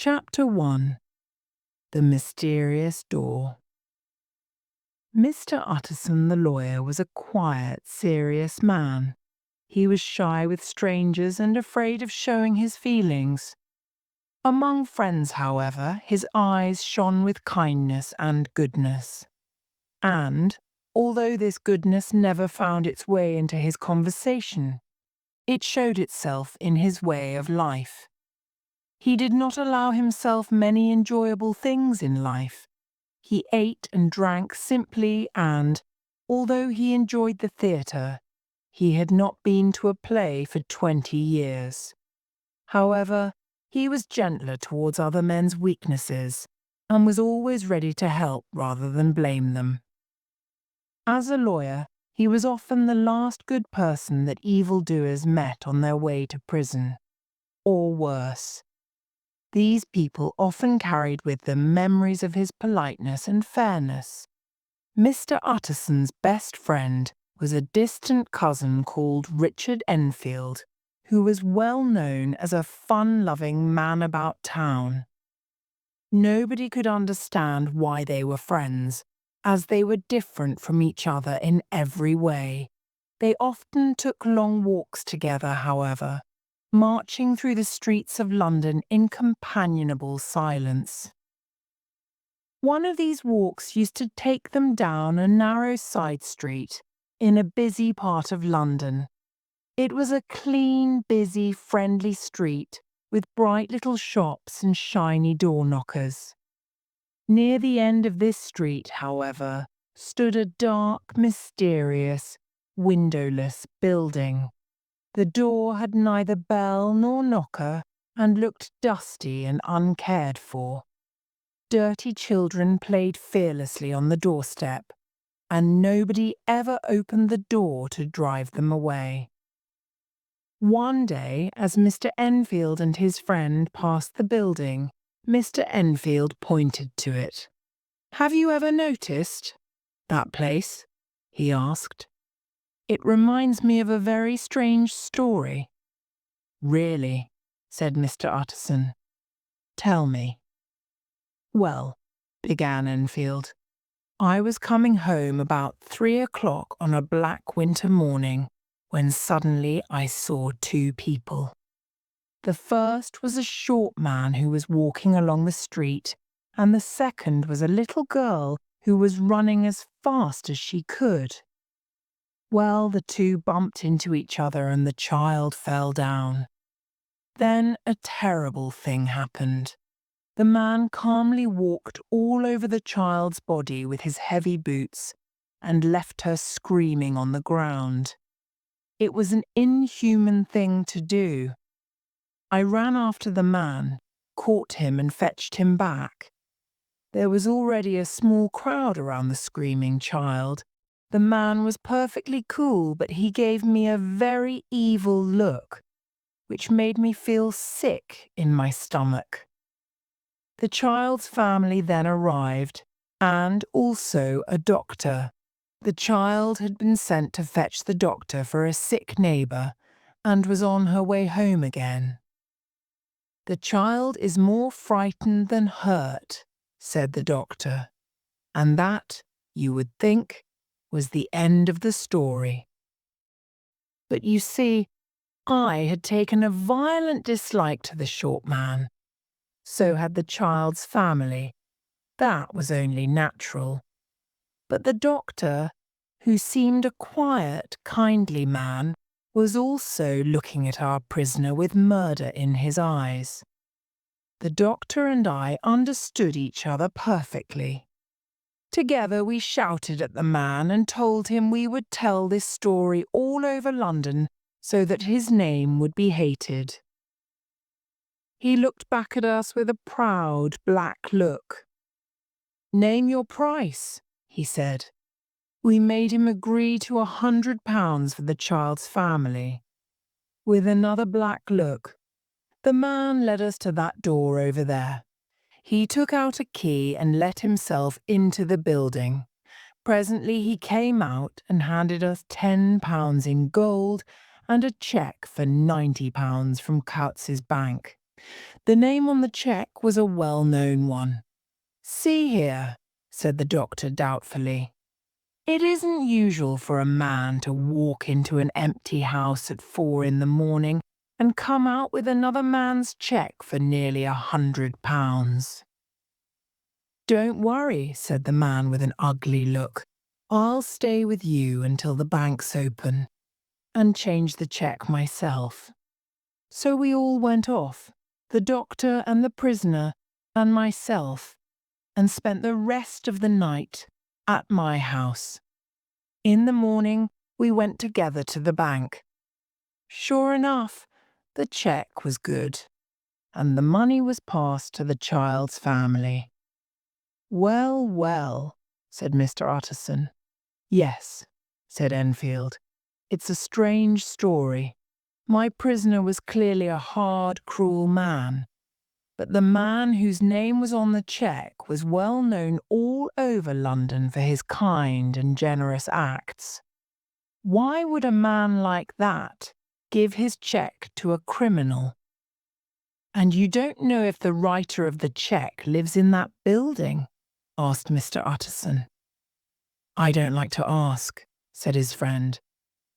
Chapter 1. The Mysterious Door. Mr. Utterson the lawyer was a quiet, serious man. He was shy with strangers and afraid of showing his feelings. Among friends, however, his eyes shone with kindness and goodness. And, although this goodness never found its way into his conversation, it showed itself in his way of life. He did not allow himself many enjoyable things in life. He ate and drank simply and, although he enjoyed the theatre, he had not been to a play for 20 years. However, he was gentler towards other men's weaknesses and was always ready to help rather than blame them. As a lawyer, he was often the last good person that evildoers met on their way to prison, or worse. These people often carried with them memories of his politeness and fairness. Mr. Utterson's best friend was a distant cousin called Richard Enfield, who was well known as a fun-loving man about town. Nobody could understand why they were friends, as they were different from each other in every way. They often took long walks together, however, marching through the streets of London in companionable silence. One of these walks used to take them down a narrow side street in a busy part of London. It was a clean, busy, friendly street with bright little shops and shiny door knockers. Near the end of this street, however, stood a dark, mysterious, windowless building. The door had neither bell nor knocker and looked dusty and uncared for. Dirty children played fearlessly on the doorstep, and nobody ever opened the door to drive them away. One day, as Mr. Enfield and his friend passed the building, Mr. Enfield pointed to it. "Have you ever noticed that place?" he asked. "It reminds me of a very strange story." "Really?" said Mr. Utterson. "Tell me." "Well," began Enfield, "I was coming home about 3 o'clock on a black winter morning when suddenly I saw two people. The first was a short man who was walking along the street, and the second was a little girl who was running as fast as she could. Well, the two bumped into each other and the child fell down. Then a terrible thing happened. The man calmly walked all over the child's body with his heavy boots and left her screaming on the ground. It was an inhuman thing to do. I ran after the man, caught him and fetched him back. There was already a small crowd around the screaming child. The man was perfectly cool, but he gave me a very evil look, which made me feel sick in my stomach. The child's family then arrived, and also a doctor. The child had been sent to fetch the doctor for a sick neighbour, and was on her way home again. "The child is more frightened than hurt," said the doctor, and that, you would think, was the end of the story. But you see, I had taken a violent dislike to the short man. So had the child's family. That was only natural. But the doctor, who seemed a quiet, kindly man, was also looking at our prisoner with murder in his eyes. The doctor and I understood each other perfectly. Together we shouted at the man and told him we would tell this story all over London so that his name would be hated. He looked back at us with a proud, black look. "Name your price," he said. We made him agree to £100 for the child's family. With another black look, the man led us to that door over there. He took out a key and let himself into the building. Presently he came out and handed us £10 in gold and a cheque for £90 from Couts's bank. The name on the cheque was a well-known one. "See here," said the doctor doubtfully. "It isn't usual for a man to walk into an empty house at 4 in the morning and come out with another man's cheque for nearly £100. "Don't worry," said the man with an ugly look. "I'll stay with you until the bank's open and change the cheque myself." So we all went off, the doctor and the prisoner and myself, and spent the rest of the night at my house. In the morning, we went together to the bank. Sure enough, the cheque was good, and the money was passed to the child's family. "Well, well," said Mr. Utterson. "Yes," said Enfield. "It's a strange story. My prisoner was clearly a hard, cruel man. But the man whose name was on the cheque was well known all over London for his kind and generous acts. Why would a man like that give his cheque to a criminal?" "And you don't know if the writer of the cheque lives in that building?" asked Mr. Utterson. "I don't like to ask," said his friend.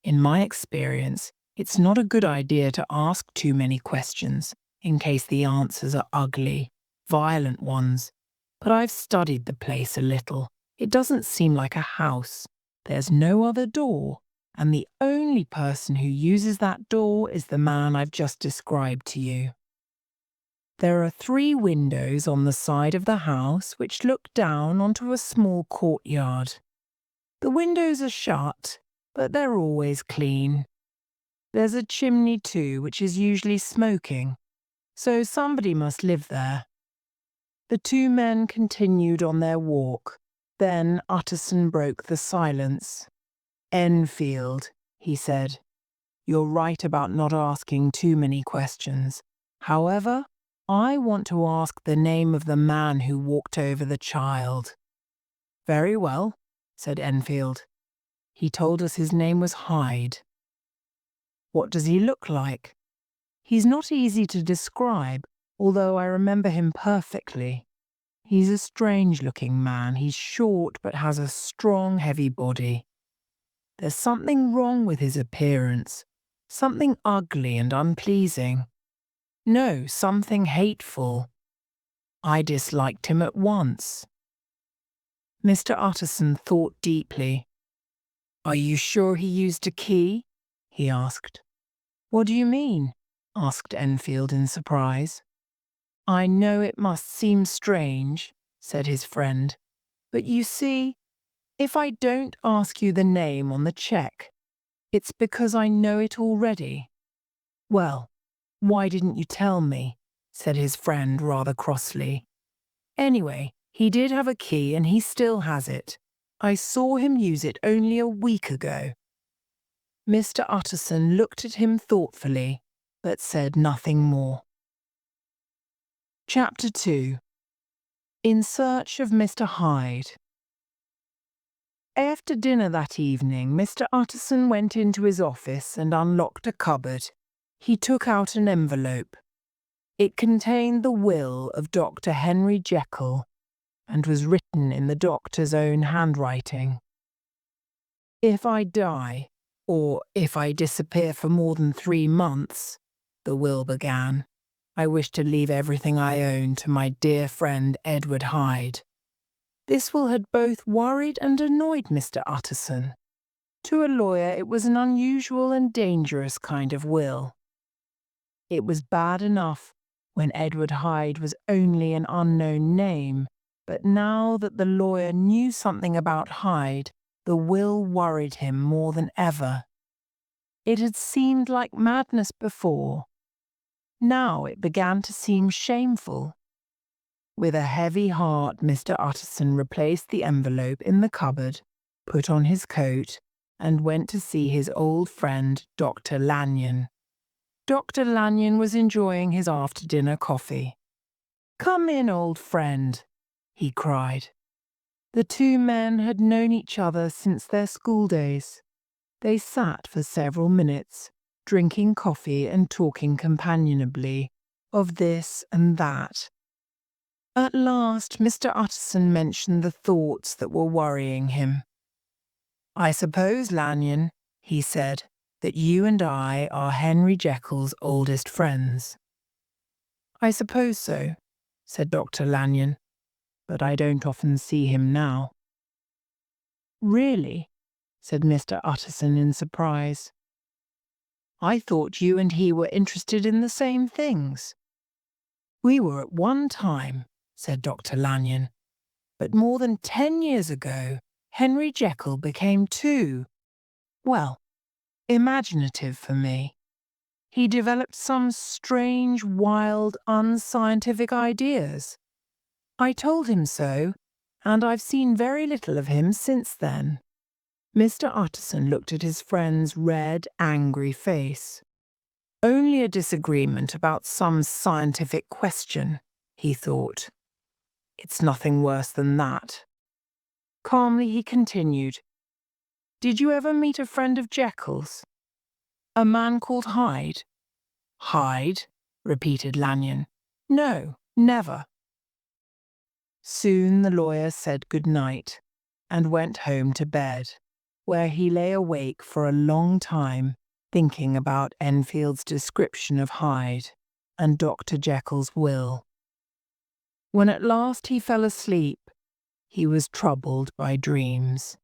"In my experience, it's not a good idea to ask too many questions in case the answers are ugly, violent ones. But I've studied the place a little. It doesn't seem like a house. There's no other door, and the only person who uses that door is the man I've just described to you. There are 3 windows on the side of the house which look down onto a small courtyard. The windows are shut, but they're always clean. There's a chimney too, which is usually smoking, so somebody must live there." The 2 men continued on their walk. Then Utterson broke the silence. "Enfield," he said, "you're right about not asking too many questions. However, I want to ask the name of the man who walked over the child." "Very well," said Enfield. "He told us his name was Hyde." "What does he look like?" "He's not easy to describe, although I remember him perfectly. He's a strange-looking man. He's short but has a strong, heavy body. There's something wrong with his appearance, something ugly and unpleasing. No, something hateful. I disliked him at once." Mr. Utterson thought deeply. "Are you sure he used a key?" he asked. "What do you mean?" asked Enfield in surprise. "I know it must seem strange," said his friend, "but you see, if I don't ask you the name on the cheque, it's because I know it already." "Well, why didn't you tell me?" said his friend rather crossly. "Anyway, he did have a key and he still has it. I saw him use it only a week ago." Mr. Utterson looked at him thoughtfully, but said nothing more. Chapter 2. In Search of Mr. Hyde. After dinner that evening, Mr. Utterson went into his office and unlocked a cupboard. He took out an envelope. It contained the will of Dr. Henry Jekyll and was written in the doctor's own handwriting. "If I die, or if I disappear for more than 3 months," the will began, "I wish to leave everything I own to my dear friend Edward Hyde." This will had both worried and annoyed Mr. Utterson. To a lawyer it was an unusual and dangerous kind of will. It was bad enough when Edward Hyde was only an unknown name, but now that the lawyer knew something about Hyde, the will worried him more than ever. It had seemed like madness before. Now it began to seem shameful. With a heavy heart, Mr. Utterson replaced the envelope in the cupboard, put on his coat, and went to see his old friend, Dr. Lanyon. Dr. Lanyon was enjoying his after-dinner coffee. "Come in, old friend," he cried. The 2 men had known each other since their school days. They sat for several minutes, drinking coffee and talking companionably, of this and that. At last, Mr. Utterson mentioned the thoughts that were worrying him. "I suppose, Lanyon," he said, "that you and I are Henry Jekyll's oldest friends." "I suppose so," said Dr. Lanyon, "but I don't often see him now." "Really?" said Mr. Utterson in surprise. "I thought you and he were interested in the same things." "We were at one time," said Dr. Lanyon, "but more than 10 years ago, Henry Jekyll became imaginative for me. He developed some strange, wild, unscientific ideas. I told him so, and I've seen very little of him since then." Mr. Utterson looked at his friend's red, angry face. "Only a disagreement about some scientific question," he thought. "It's nothing worse than that." Calmly he continued, "Did you ever meet a friend of Jekyll's? A man called Hyde?" "Hyde?" repeated Lanyon. "No, never." Soon the lawyer said good night and went home to bed, where he lay awake for a long time thinking about Enfield's description of Hyde and Dr. Jekyll's will. When at last he fell asleep, he was troubled by dreams.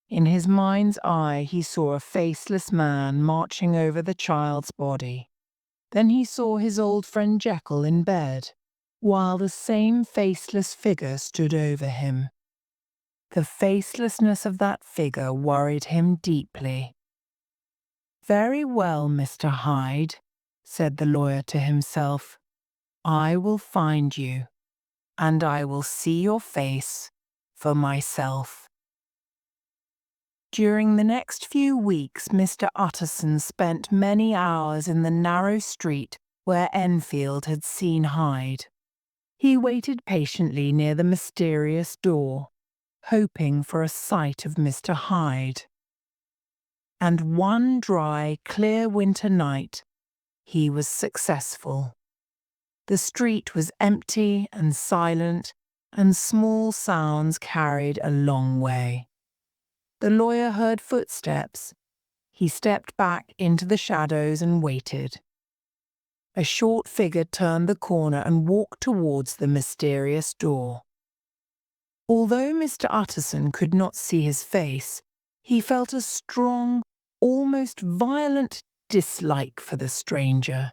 In his mind's eye he saw a faceless man marching over the child's body. Then he saw his old friend Jekyll in bed, while the same faceless figure stood over him. The facelessness of that figure worried him deeply. "Very well, Mr. Hyde," said the lawyer to himself, "I will find you, and I will see your face for myself." During the next few weeks, Mr. Utterson spent many hours in the narrow street where Enfield had seen Hyde. He waited patiently near the mysterious door, hoping for a sight of Mr. Hyde. And one dry, clear winter night, he was successful. The street was empty and silent, and small sounds carried a long way. The lawyer heard footsteps. He stepped back into the shadows and waited. A short figure turned the corner and walked towards the mysterious door. Although Mr. Utterson could not see his face, he felt a strong, almost violent dislike for the stranger.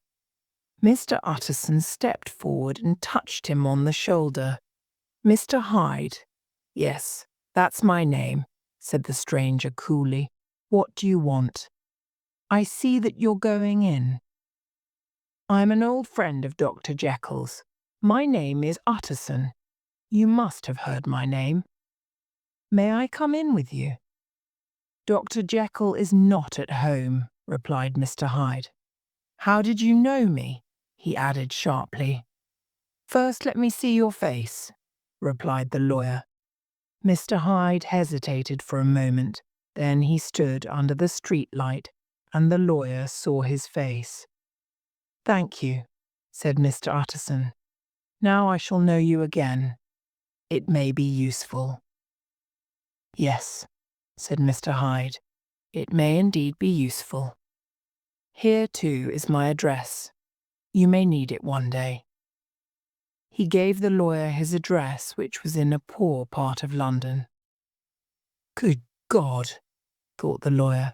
Mr. Utterson stepped forward and touched him on the shoulder. "Mr. Hyde." "Yes, that's my name," said the stranger coolly. "What do you want?" "I see that you're going in." "I'm an old friend of Dr. Jekyll's. My name is Utterson. You must have heard my name. May I come in with you?" "Dr. Jekyll is not at home," replied Mr. Hyde. "How did you know me?" he added sharply. "First let me see your face," replied the lawyer. Mr. Hyde hesitated for a moment. Then he stood under the streetlight, and the lawyer saw his face. "Thank you," said Mr. Utterson. "Now I shall know you again. It may be useful." "Yes," said Mr. Hyde, "it may indeed be useful. Here, too, is my address. You may need it one day." He gave the lawyer his address, which was in a poor part of London. "Good God," thought the lawyer.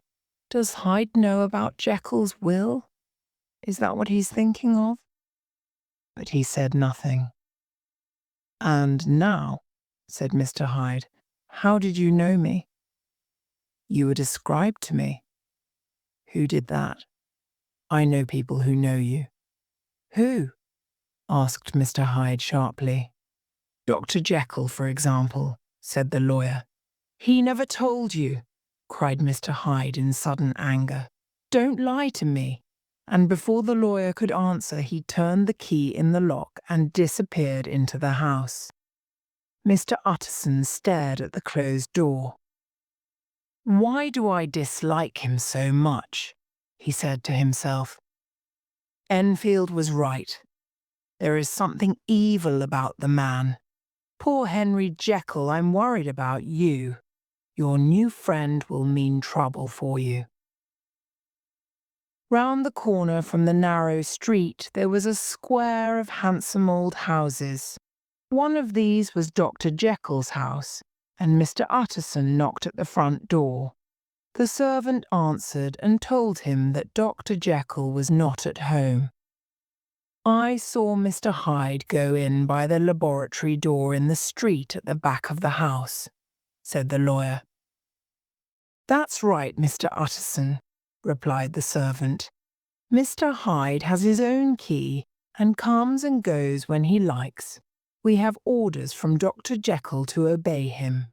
"Does Hyde know about Jekyll's will? Is that what he's thinking of?" But he said nothing. "And now," said Mr. Hyde, "how did you know me?" "You were described to me." "Who did that?" "I know people who know you." "Who?" asked Mr. Hyde sharply. "Dr. Jekyll, for example," said the lawyer. "He never told you," cried Mr. Hyde in sudden anger. "Don't lie to me." And before the lawyer could answer, he turned the key in the lock and disappeared into the house. Mr. Utterson stared at the closed door. "Why do I dislike him so much?" he said to himself. Enfield was right. There is something evil about the man. Poor Henry Jekyll, I'm worried about you. Your new friend will mean trouble for you. Round the corner from the narrow street there was a square of handsome old houses. One of these was Dr. Jekyll's house, and Mr. Utterson knocked at the front door. The servant answered and told him that Dr. Jekyll was not at home. I saw Mr. Hyde go in by the laboratory door in the street at the back of the house, said the lawyer. That's right, Mr. Utterson, replied the servant. Mr. Hyde has his own key and comes and goes when he likes. We have orders from Dr. Jekyll to obey him.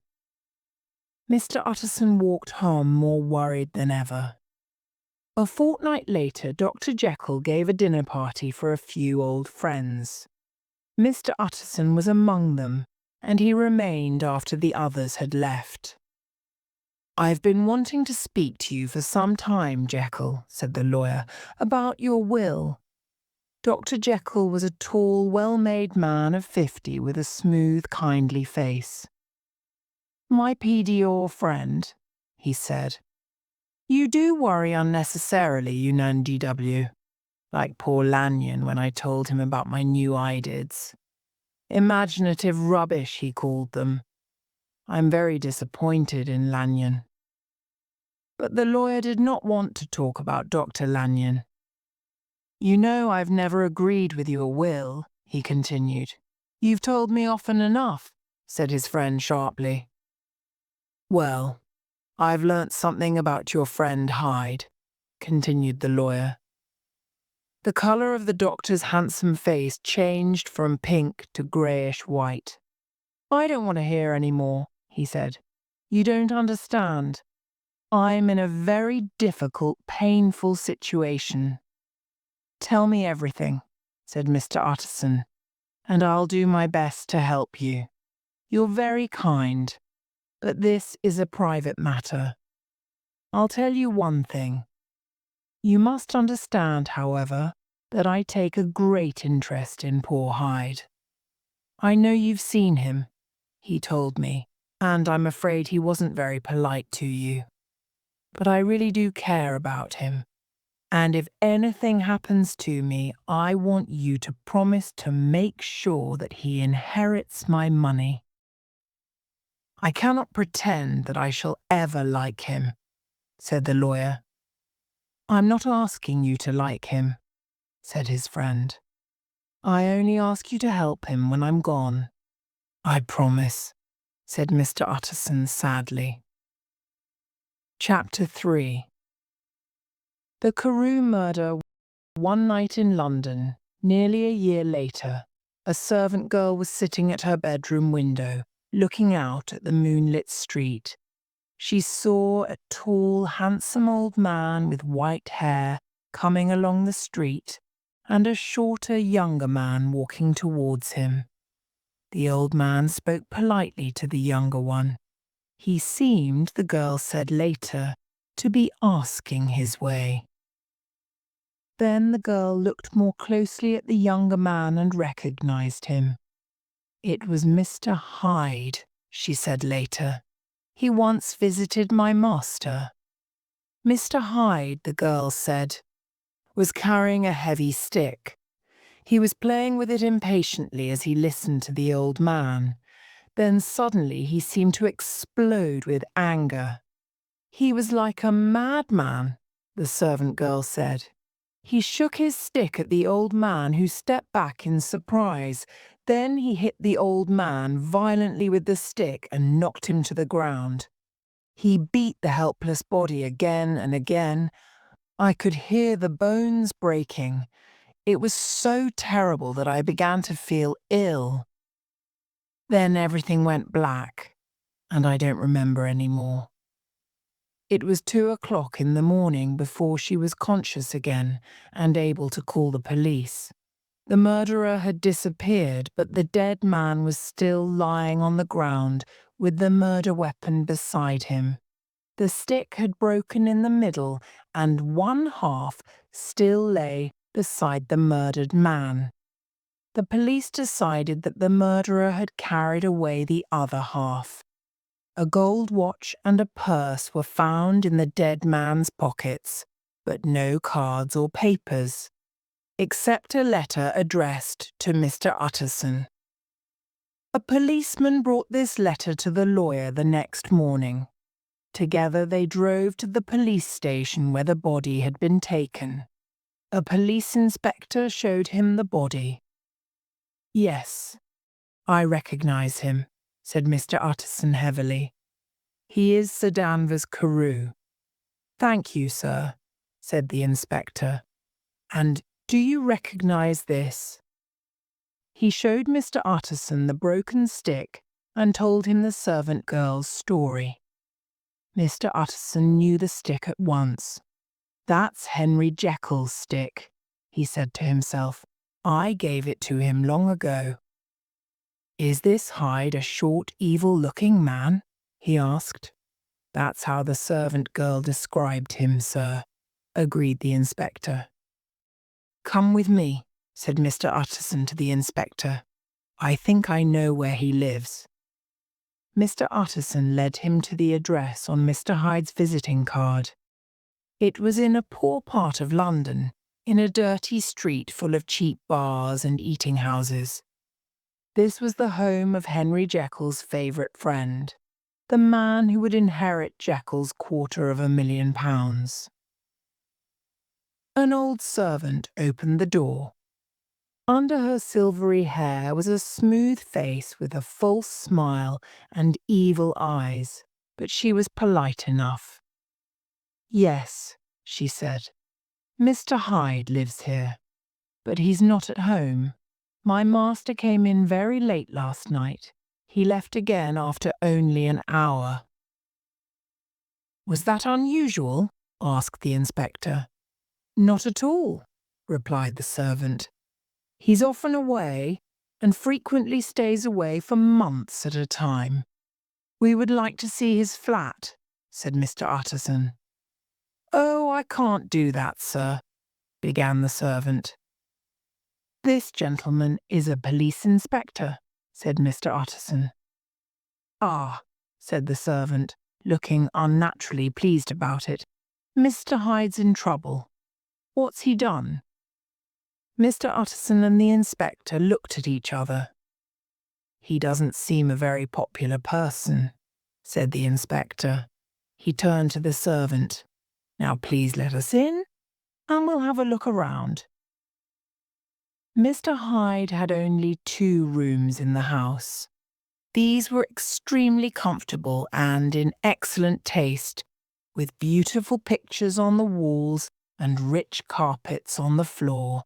Mr. Utterson walked home more worried than ever. A fortnight later, Dr. Jekyll gave a dinner party for a few old friends. Mr. Utterson was among them, and he remained after the others had left. I've been wanting to speak to you for some time, Jekyll, said the lawyer, about your will. Dr. Jekyll was a tall, well-made man of 50 with a smooth, kindly face. My PDO friend, he said. You do worry unnecessarily, you non-DW, like poor Lanyon when I told him about my new idids. Imaginative rubbish, he called them. I'm very disappointed in Lanyon. But the lawyer did not want to talk about Dr. Lanyon. You know I've never agreed with your will, he continued. You've told me often enough, said his friend sharply. Well, I've learnt something about your friend Hyde, continued the lawyer. The colour of the doctor's handsome face changed from pink to greyish-white. I don't want to hear any more, he said. You don't understand. I'm in a very difficult, painful situation. Tell me everything, said Mr. Utterson, and I'll do my best to help you. You're very kind. But this is a private matter. I'll tell you one thing. You must understand, however, that I take a great interest in poor Hyde. I know you've seen him, he told me, and I'm afraid he wasn't very polite to you. But I really do care about him, and if anything happens to me, I want you to promise to make sure that he inherits my money. I cannot pretend that I shall ever like him, said the lawyer. I'm not asking you to like him, said his friend. I only ask you to help him when I'm gone. I promise, said Mr. Utterson sadly. Chapter 3. The Carew murder. One night in London, nearly a year later, a servant girl was sitting at her bedroom window, looking out at the moonlit street. She saw a tall, handsome old man with white hair coming along the street, and a shorter, younger man walking towards him. The old man spoke politely to the younger one. He seemed, the girl said later, to be asking his way. Then the girl looked more closely at the younger man and recognized him. It was Mr. Hyde, she said later. He once visited my master. Mr. Hyde, the girl said, was carrying a heavy stick. He was playing with it impatiently as he listened to the old man. Then suddenly he seemed to explode with anger. He was like a madman, the servant girl said. He shook his stick at the old man, who stepped back in surprise. Then he hit the old man violently with the stick and knocked him to the ground. He beat the helpless body again and again. I could hear the bones breaking. It was so terrible that I began to feel ill. Then everything went black, and I don't remember any more. It was 2 o'clock in the morning before she was conscious again and able to call the police. The murderer had disappeared, but the dead man was still lying on the ground with the murder weapon beside him. The stick had broken in the middle, and one half still lay beside the murdered man. the police decided that the murderer had carried away the other half. A gold watch and a purse were found in the dead man's pockets, but no cards or papers, except a letter addressed to Mr. Utterson. A policeman brought this letter to the lawyer the next morning. Together they drove to the police station where the body had been taken. A police inspector showed him the body. "Yes, I recognize him," said Mr. Utterson heavily. "He is Sir Danvers Carew." "Thank you, sir," said the inspector. "And do you recognize this?" He showed Mr. Utterson the broken stick and told him the servant girl's story. Mr. Utterson knew the stick at once. "That's Henry Jekyll's stick," he said to himself. "I gave it to him long ago." "Is this Hyde a short, evil-looking man?" he asked. "That's how the servant girl described him, sir," agreed the inspector. "Come with me," said Mr. Utterson to the inspector. "I think I know where he lives." Mr. Utterson led him to the address on Mr. Hyde's visiting card. It was in a poor part of London, in a dirty street full of cheap bars and eating houses. This was the home of Henry Jekyll's favourite friend, the man who would inherit Jekyll's £250,000. An old servant opened the door. Under her silvery hair was a smooth face with a false smile and evil eyes, but she was polite enough. "Yes," she said, "Mr. Hyde lives here, but he's not at home. My master came in very late last night. He left again after only an hour." "Was that unusual?" asked the inspector. "Not at all," replied the servant. "He's often away, and frequently stays away for months at a time." "We would like to see his flat," said Mr. Utterson. "Oh, I can't do that, sir," began the servant. "This gentleman is a police inspector," said Mr. Utterson. "Ah," said the servant, looking unnaturally pleased about it. "Mr. Hyde's in trouble. What's he done?" Mr. Utterson and the inspector looked at each other. "He doesn't seem a very popular person," said the inspector. He turned to the servant. "Now please let us in, and we'll have a look around." Mr. Hyde had only 2 rooms in the house. These were extremely comfortable and in excellent taste, with beautiful pictures on the walls and rich carpets on the floor.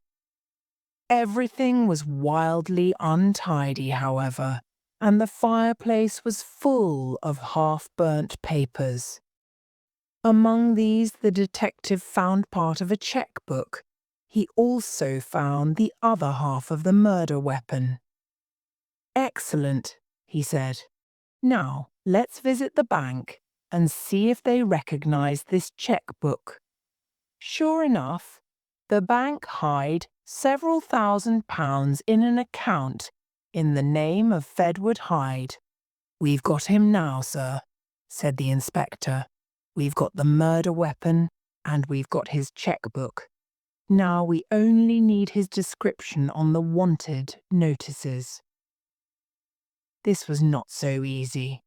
Everything was wildly untidy, however, and the fireplace was full of half-burnt papers. Among these the detective found part of a cheque-book. He also found the other half of the murder weapon. "Excellent," he said. "Now, let's visit the bank and see if they recognize this cheque-book." Sure enough, the bank hid several £1,000s in an account in the name of Fedward Hyde. "We've got him now, sir," said the inspector. "We've got the murder weapon and we've got his cheque-book. Now we only need his description on the wanted notices." This was not so easy.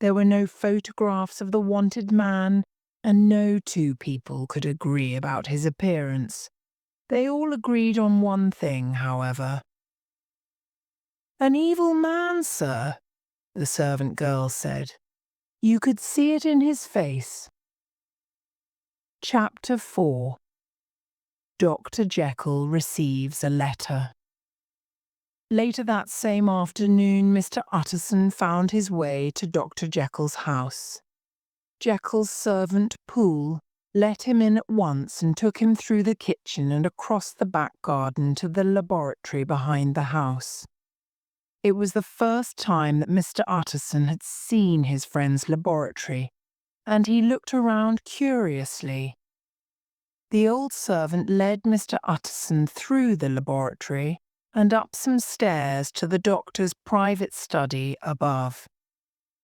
There were no photographs of the wanted man, and no 2 people could agree about his appearance. They all agreed on one thing, however. "An evil man, sir," the servant girl said. "You could see it in his face." Chapter 4. Dr. Jekyll receives a letter. Later that same afternoon, Mr. Utterson found his way to Dr. Jekyll's house. Jekyll's servant, Poole, let him in at once and took him through the kitchen and across the back garden to the laboratory behind the house. It was the first time that Mr. Utterson had seen his friend's laboratory, and he looked around curiously. The old servant led Mr. Utterson through the laboratory and up some stairs to the doctor's private study above.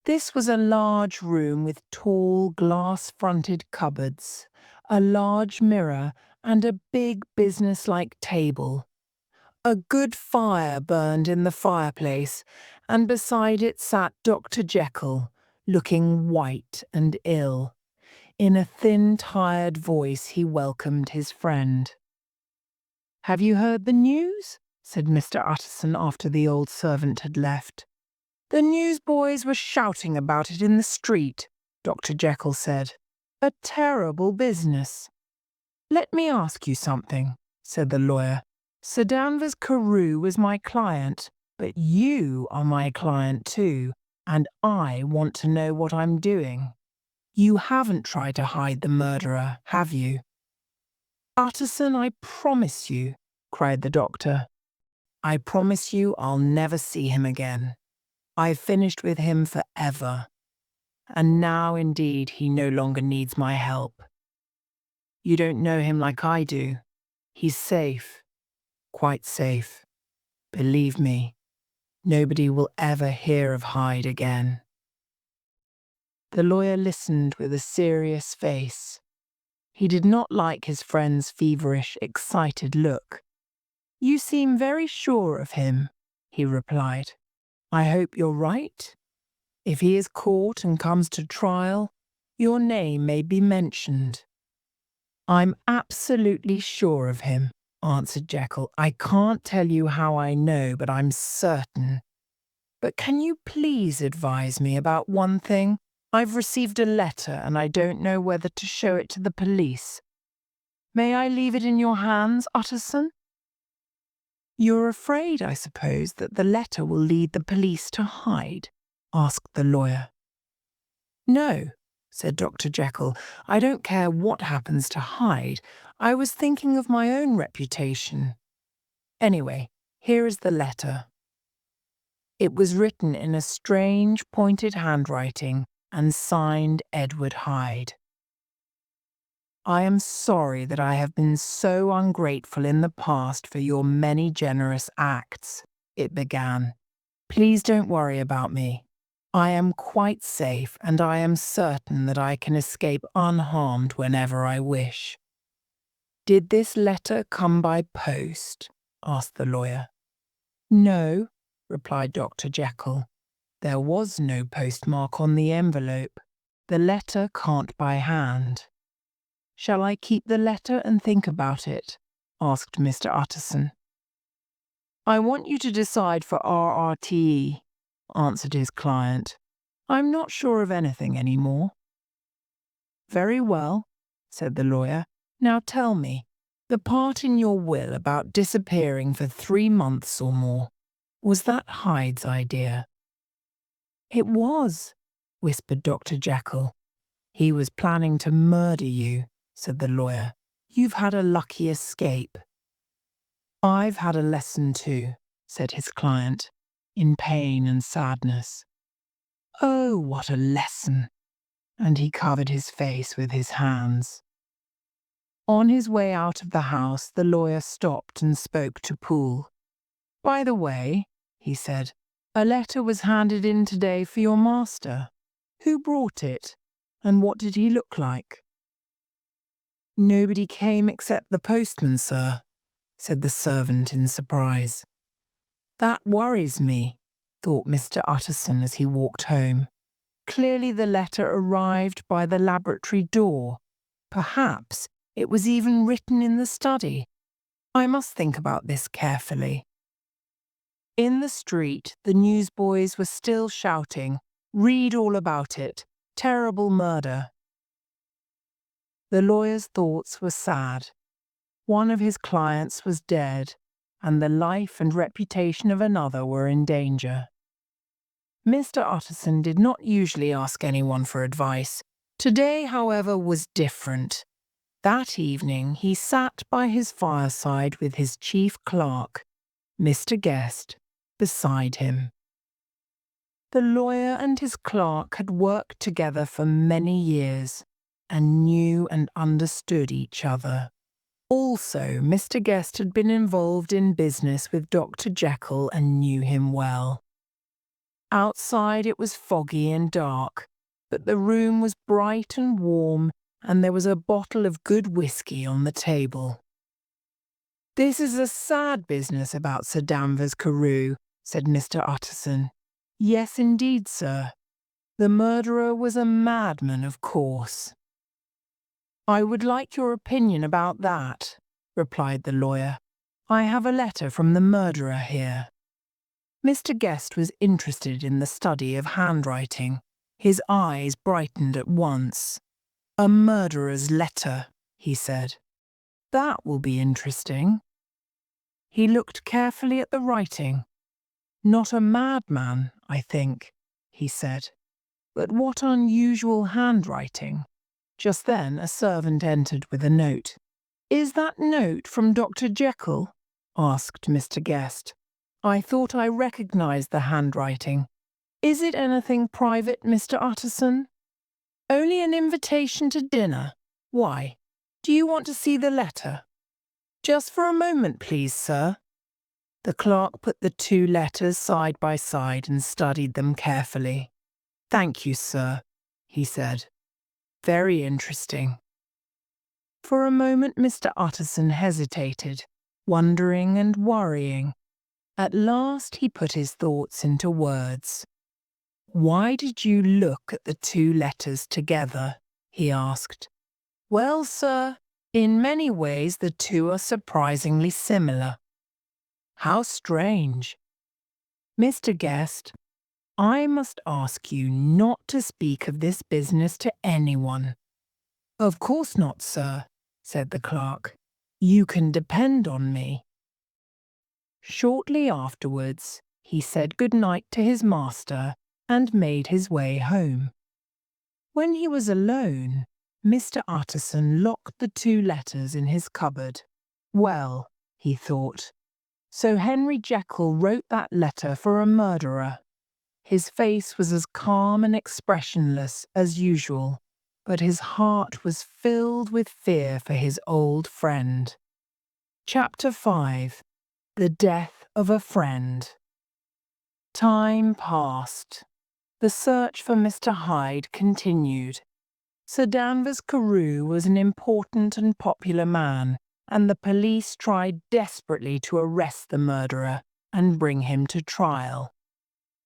This was a large room with tall glass-fronted cupboards, a large mirror, and a big business-like table. A good fire burned in the fireplace, and beside it sat Dr. Jekyll, looking white and ill. In a thin, tired voice he welcomed his friend. "Have you heard the news?" said Mr. Utterson after the old servant had left. "The newsboys were shouting about it in the street," Dr. Jekyll said. "A terrible business." "Let me ask you something," said the lawyer. "Sir Danvers Carew was my client, but you are my client too, and I want to know what I'm doing. You haven't tried to hide the murderer, have you?" "Utterson, I promise you," cried the doctor. "I promise you I'll never see him again. I've finished with him forever. And now, indeed, he no longer needs my help. You don't know him like I do. He's safe. Quite safe. Believe me, nobody will ever hear of Hyde again." The lawyer listened with a serious face. He did not like his friend's feverish, excited look. "You seem very sure of him," he replied. "I hope you're right. If he is caught and comes to trial, your name may be mentioned." "I'm absolutely sure of him," answered Jekyll. "I can't tell you how I know, but I'm certain. But can you please advise me about one thing? I've received a letter and I don't know whether to show it to the police. May I leave it in your hands, Utterson?" "You're afraid, I suppose, that the letter will lead the police to Hyde?" asked the lawyer. "No," said Dr. Jekyll. "I don't care what happens to Hyde. I was thinking of my own reputation. Anyway, here is the letter." It was written in a strange, pointed handwriting and signed Edward Hyde. "I am sorry that I have been so ungrateful in the past for your many generous acts," it began. "Please don't worry about me. I am quite safe, and I am certain that I can escape unharmed whenever I wish." "Did this letter come by post?" asked the lawyer. "No," replied Dr. Jekyll. "There was no postmark on the envelope. The letter can't by hand." "Shall I keep the letter and think about it?" asked Mr. Utterson. "I want you to decide for RRTE," answered his client. "I'm not sure of anything any more." "Very well," said the lawyer. "Now tell me, the part in your will about disappearing for 3 months or more, was that Hyde's idea?" "It was," whispered Dr. Jekyll. "He was planning to murder you," said the lawyer. "You've had a lucky escape." "I've had a lesson too," said his client, in pain and sadness. "Oh, what a lesson!" And he covered his face with his hands. On his way out of the house, the lawyer stopped and spoke to Poole. "By the way," he said, "a letter was handed in today for your master. Who brought it, and what did he look like?" "Nobody came except the postman, sir," said the servant in surprise. "That worries me," thought Mr. Utterson as he walked home. "Clearly the letter arrived by the laboratory door. Perhaps it was even written in the study. I must think about this carefully." In the street, the newsboys were still shouting, "Read all about it. Terrible murder." The lawyer's thoughts were sad. One of his clients was dead, and the life and reputation of another were in danger. Mr. Utterson did not usually ask anyone for advice. Today, however, was different. That evening he sat by his fireside with his chief clerk, Mr. Guest, beside him. The lawyer and his clerk had worked together for many years and knew and understood each other. Also, Mr. Guest had been involved in business with Dr. Jekyll and knew him well. Outside it was foggy and dark, but the room was bright and warm, and there was a bottle of good whisky on the table. "This is a sad business about Sir Danvers Carew," said Mr. Utterson. "Yes, indeed, sir. The murderer was a madman, of course." "I would like your opinion about that," replied the lawyer. "I have a letter from the murderer here." Mr. Guest was interested in the study of handwriting. His eyes brightened at once. "A murderer's letter," he said. "That will be interesting." He looked carefully at the writing. "Not a madman, I think," he said. "But what unusual handwriting." Just then a servant entered with a note. "Is that note from Dr. Jekyll?" asked Mr. Guest. "I thought I recognized the handwriting. Is it anything private, Mr. Utterson?" "Only an invitation to dinner. Why? Do you want to see the letter?" "Just for a moment, please, sir." The clerk put the two letters side by side and studied them carefully. "Thank you, sir," he said. "Very interesting." For a moment Mr. Utterson hesitated, wondering and worrying. At last he put his thoughts into words. "Why did you look at the two letters together?" he asked. "Well, sir, in many ways the two are surprisingly similar." "How strange." "Mr. Guest, I must ask you not to speak of this business to anyone." "Of course not, sir," said the clerk. "You can depend on me." Shortly afterwards, he said good night to his master and made his way home. When he was alone, Mr. Utterson locked the two letters in his cupboard. "Well," he thought, "so Henry Jekyll wrote that letter for a murderer." His face was as calm and expressionless as usual, but his heart was filled with fear for his old friend. Chapter 5. The Death of a Friend. Time passed. The search for Mr. Hyde continued. Sir Danvers Carew was an important and popular man, and the police tried desperately to arrest the murderer and bring him to trial.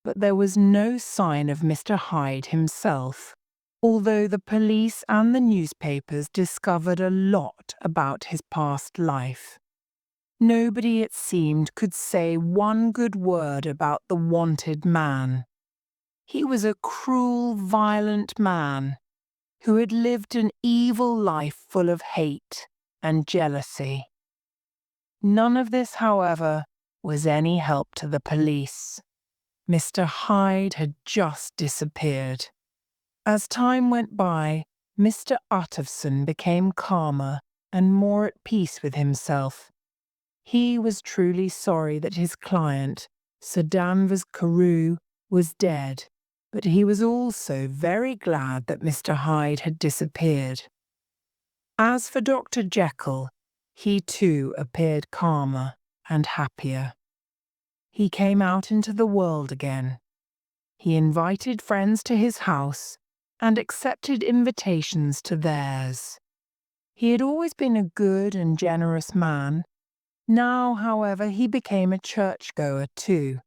But there was no sign of Mr. Hyde himself, although the police and the newspapers discovered a lot about his past life. Nobody, it seemed, could say one good word about the wanted man. He was a cruel, violent man who had lived an evil life full of hate and jealousy. None of this, however, was any help to the police. Mr. Hyde had just disappeared. As time went by, Mr. Utterson became calmer and more at peace with himself. He was truly sorry that his client, Sir Danvers Carew, was dead, but he was also very glad that Mr. Hyde had disappeared. As for Dr. Jekyll, he too appeared calmer and happier. He came out into the world again. He invited friends to his house and accepted invitations to theirs. He had always been a good and generous man. Now, however, he became a churchgoer too.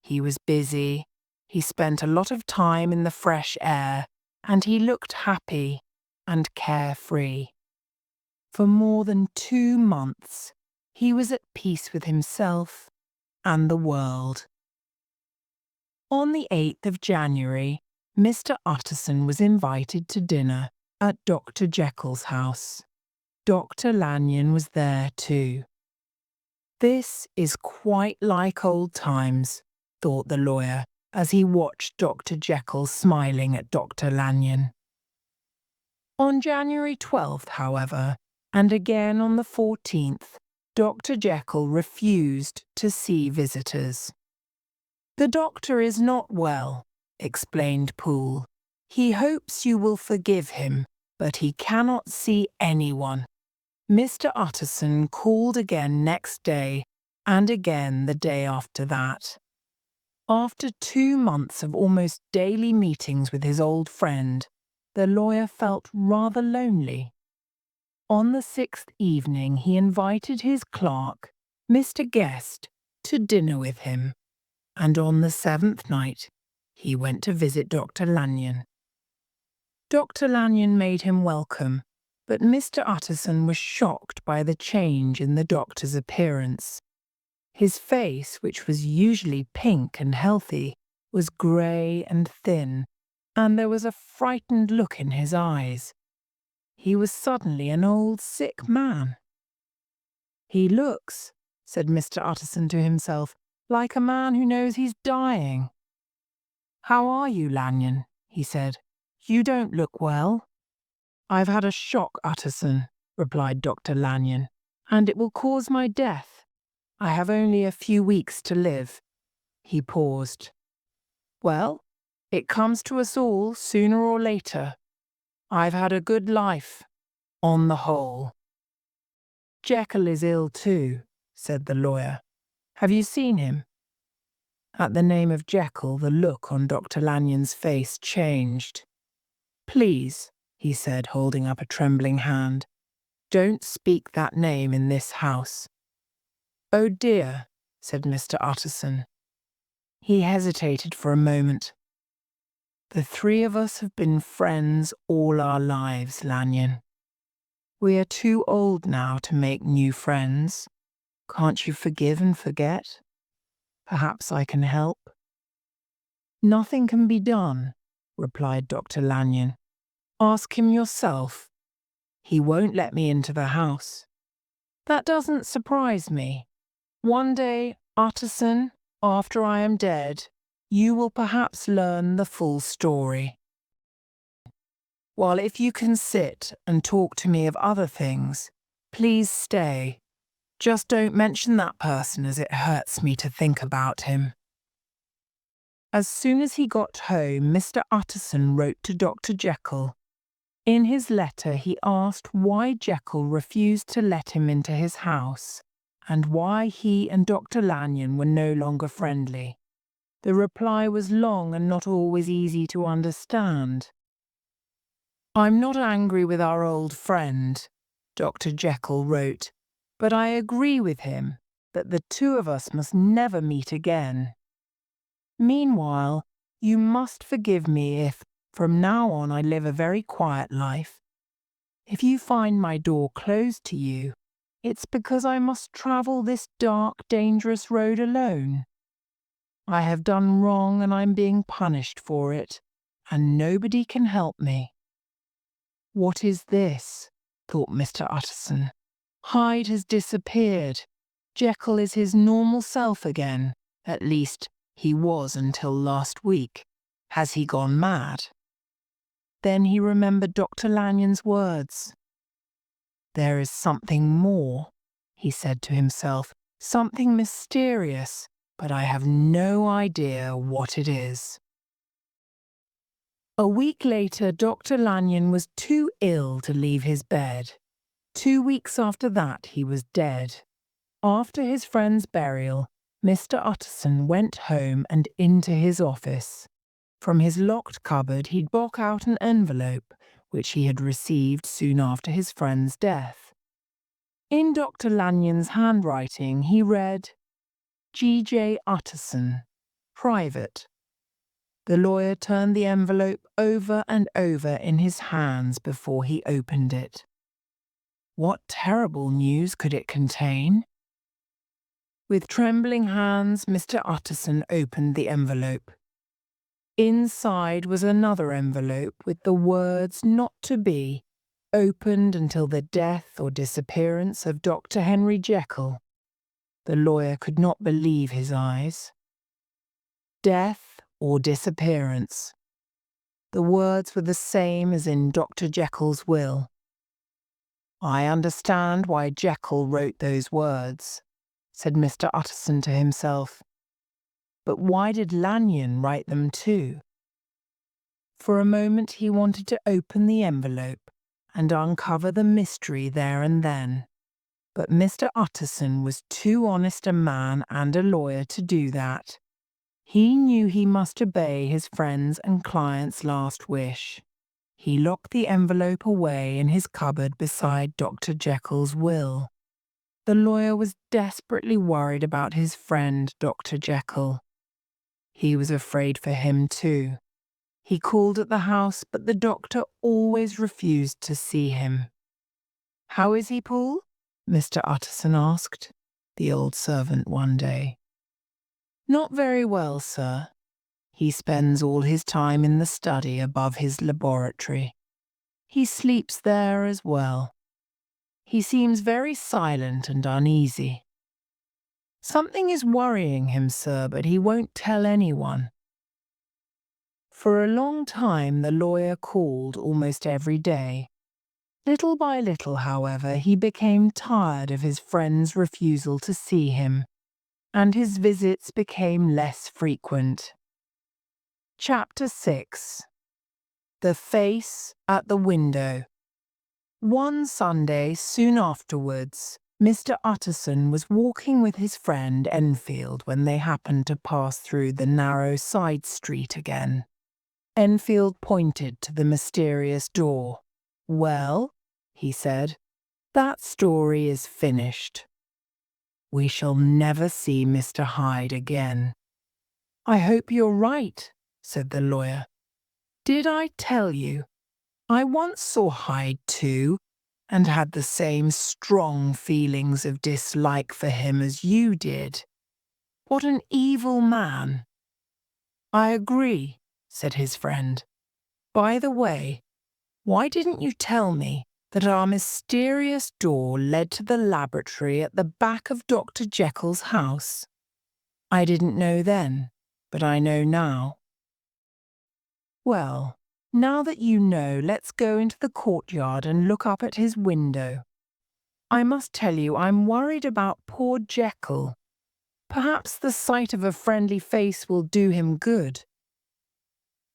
He was busy, he spent a lot of time in the fresh air, and he looked happy and carefree. For more than 2 months, he was at peace with himself and the world. On the 8th of January, Mr. Utterson was invited to dinner at Dr. Jekyll's house. Dr. Lanyon was there too. "This is quite like old times," thought the lawyer as he watched Dr. Jekyll smiling at Dr. Lanyon. On January 12th, however, and again on the 14th, Dr. Jekyll refused to see visitors. "The doctor is not well," explained Poole. "He hopes you will forgive him, but he cannot see anyone." Mr. Utterson called again next day and again the day after that. After 2 months of almost daily meetings with his old friend, the lawyer felt rather lonely. On the 6th evening he invited his clerk, Mr. Guest, to dinner with him, and on the 7th night he went to visit Dr. Lanyon. Dr. Lanyon made him welcome, but Mr. Utterson was shocked by the change in the doctor's appearance. His face, which was usually pink and healthy, was grey and thin, and there was a frightened look in his eyes. He was suddenly an old sick man. "He looks," said Mr. Utterson to himself, "like a man who knows he's dying." "How are you, Lanyon?" he said. "You don't look well." "I've had a shock, Utterson," replied Dr. Lanyon, "and it will cause my death. I have only a few weeks to live." He paused. "Well, it comes to us all sooner or later. I've had a good life, on the whole." "Jekyll is ill too," said the lawyer. "Have you seen him?" At the name of Jekyll, the look on Dr. Lanyon's face changed. "Please," he said, holding up a trembling hand, "don't speak that name in this house." "Oh dear," said Mr. Utterson. He hesitated for a moment. "The three of us have been friends all our lives, Lanyon. We are too old now to make new friends. Can't you forgive and forget? Perhaps I can help." "Nothing can be done," replied Dr. Lanyon. "Ask him yourself. He won't let me into the house." "That doesn't surprise me. One day, Utterson, after I am dead, you will perhaps learn the full story. While if you can sit and talk to me of other things, please stay. Just don't mention that person, as it hurts me to think about him." As soon as he got home, Mr. Utterson wrote to Dr. Jekyll. In his letter he asked why Jekyll refused to let him into his house, and why he and Dr. Lanyon were no longer friendly. The reply was long and not always easy to understand. "I'm not angry with our old friend," Dr. Jekyll wrote, "but I agree with him that the two of us must never meet again. Meanwhile, you must forgive me if, from now on, I live a very quiet life. If you find my door closed to you, it's because I must travel this dark, dangerous road alone. I have done wrong and I'm being punished for it, and nobody can help me." "What is this?" thought Mr. Utterson. "Hyde has disappeared. Jekyll is his normal self again. At least, he was until last week. Has he gone mad?" Then he remembered Dr. Lanyon's words. "There is something more," he said to himself, "something mysterious, but I have no idea what it is." A week later, Dr. Lanyon was too ill to leave his bed. 2 weeks after that, he was dead. After his friend's burial, Mr. Utterson went home and into his office. From his locked cupboard he brought out an envelope, which he had received soon after his friend's death. In Dr. Lanyon's handwriting he read, "G.J. Utterson, Private." The lawyer turned the envelope over and over in his hands before he opened it. What terrible news could it contain? With trembling hands, Mr. Utterson opened the envelope. Inside was another envelope with the words "not to be," opened until the death or disappearance of Dr. Henry Jekyll. The lawyer could not believe his eyes. Death or disappearance. The words were the same as in Dr. Jekyll's will. "I understand why Jekyll wrote those words," said Mr. Utterson to himself. But why did Lanyon write them too? For a moment he wanted to open the envelope and uncover the mystery there and then. But Mr. Utterson was too honest a man and a lawyer to do that. He knew he must obey his friend's and client's last wish. He locked the envelope away in his cupboard beside Dr. Jekyll's will. The lawyer was desperately worried about his friend, Dr. Jekyll. He was afraid for him too. He called at the house, but the doctor always refused to see him. "How is he, Paul?" Mr. Utterson asked the old servant one day. "Not very well, sir. He spends all his time in the study above his laboratory. He sleeps there as well. He seems very silent and uneasy. Something is worrying him, sir, but he won't tell anyone." For a long time the lawyer called almost every day. Little by little, however, he became tired of his friend's refusal to see him, and his visits became less frequent. Chapter 6. The Face at the Window. One Sunday, soon afterwards, Mr. Utterson was walking with his friend Enfield when they happened to pass through the narrow side street again. Enfield pointed to the mysterious door. "Well," he said, "that story is finished. We shall never see Mr. Hyde again." "I hope you're right," said the lawyer. "Did I tell you? I once saw Hyde too, and had the same strong feelings of dislike for him as you did. What an evil man!" "I agree," said his friend. "By the way, why didn't you tell me that our mysterious door led to the laboratory at the back of Dr. Jekyll's house? I didn't know then, but I know now." "Well, now that you know, let's go into the courtyard and look up at his window. I must tell you, I'm worried about poor Jekyll. Perhaps the sight of a friendly face will do him good."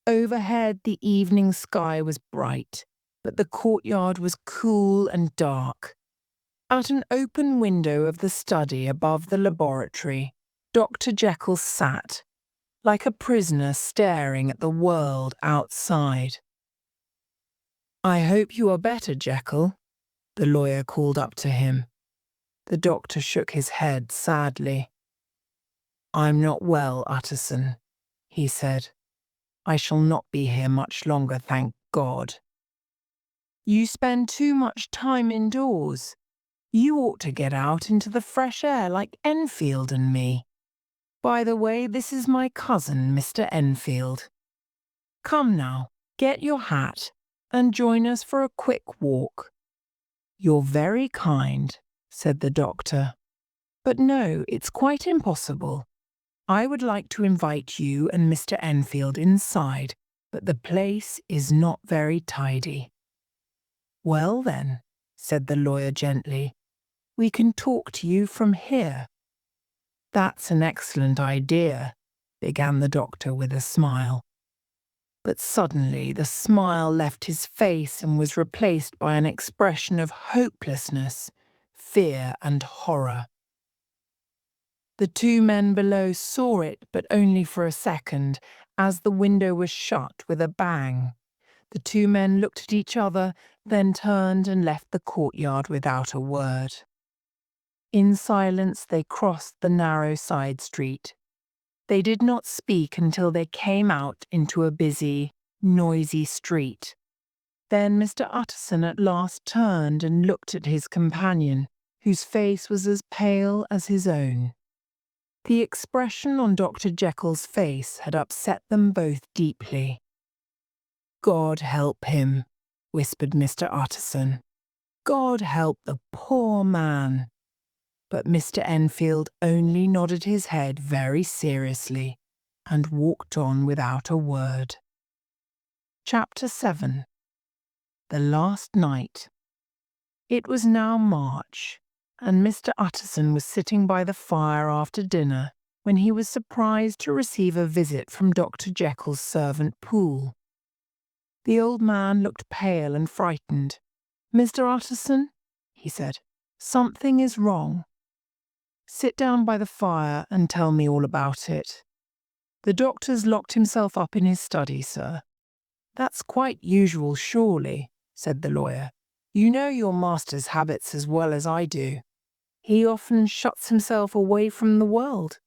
Overhead, the evening sky was bright, but the courtyard was cool and dark. At an open window of the study above the laboratory, Dr. Jekyll sat, like a prisoner staring at the world outside. "I hope you are better, Jekyll," the lawyer called up to him. The doctor shook his head sadly. "I'm not well, Utterson," he said. "I shall not be here much longer, thank God." "You spend too much time indoors. You ought to get out into the fresh air like Enfield and me. By the way, this is my cousin, Mr. Enfield. Come now, get your hat and join us for a quick walk." "You're very kind," said the doctor. "But no, it's quite impossible. I would like to invite you and Mr. Enfield inside, but the place is not very tidy." "Well then," said the lawyer gently, "we can talk to you from here." "That's an excellent idea," began the doctor with a smile. But suddenly the smile left his face and was replaced by an expression of hopelessness, fear and horror. The two men below saw it, but only for a second, as the window was shut with a bang. The two men looked at each other, then turned and left the courtyard without a word. In silence they crossed the narrow side street. They did not speak until they came out into a busy, noisy street. Then Mr. Utterson at last turned and looked at his companion, whose face was as pale as his own. The expression on Dr. Jekyll's face had upset them both deeply. "God help him," whispered Mr. Utterson. "God help the poor man." But Mr. Enfield only nodded his head very seriously and walked on without a word. Chapter 7. The Last Night. It was now March, and Mr. Utterson was sitting by the fire after dinner when he was surprised to receive a visit from Dr. Jekyll's servant Poole. The old man looked pale and frightened. Mr. Utterson, he said, something is wrong. Sit down by the fire and tell me all about it. The doctor's locked himself up in his study, sir. That's quite usual, surely, said the lawyer. You know your master's habits as well as I do. He often shuts himself away from the world.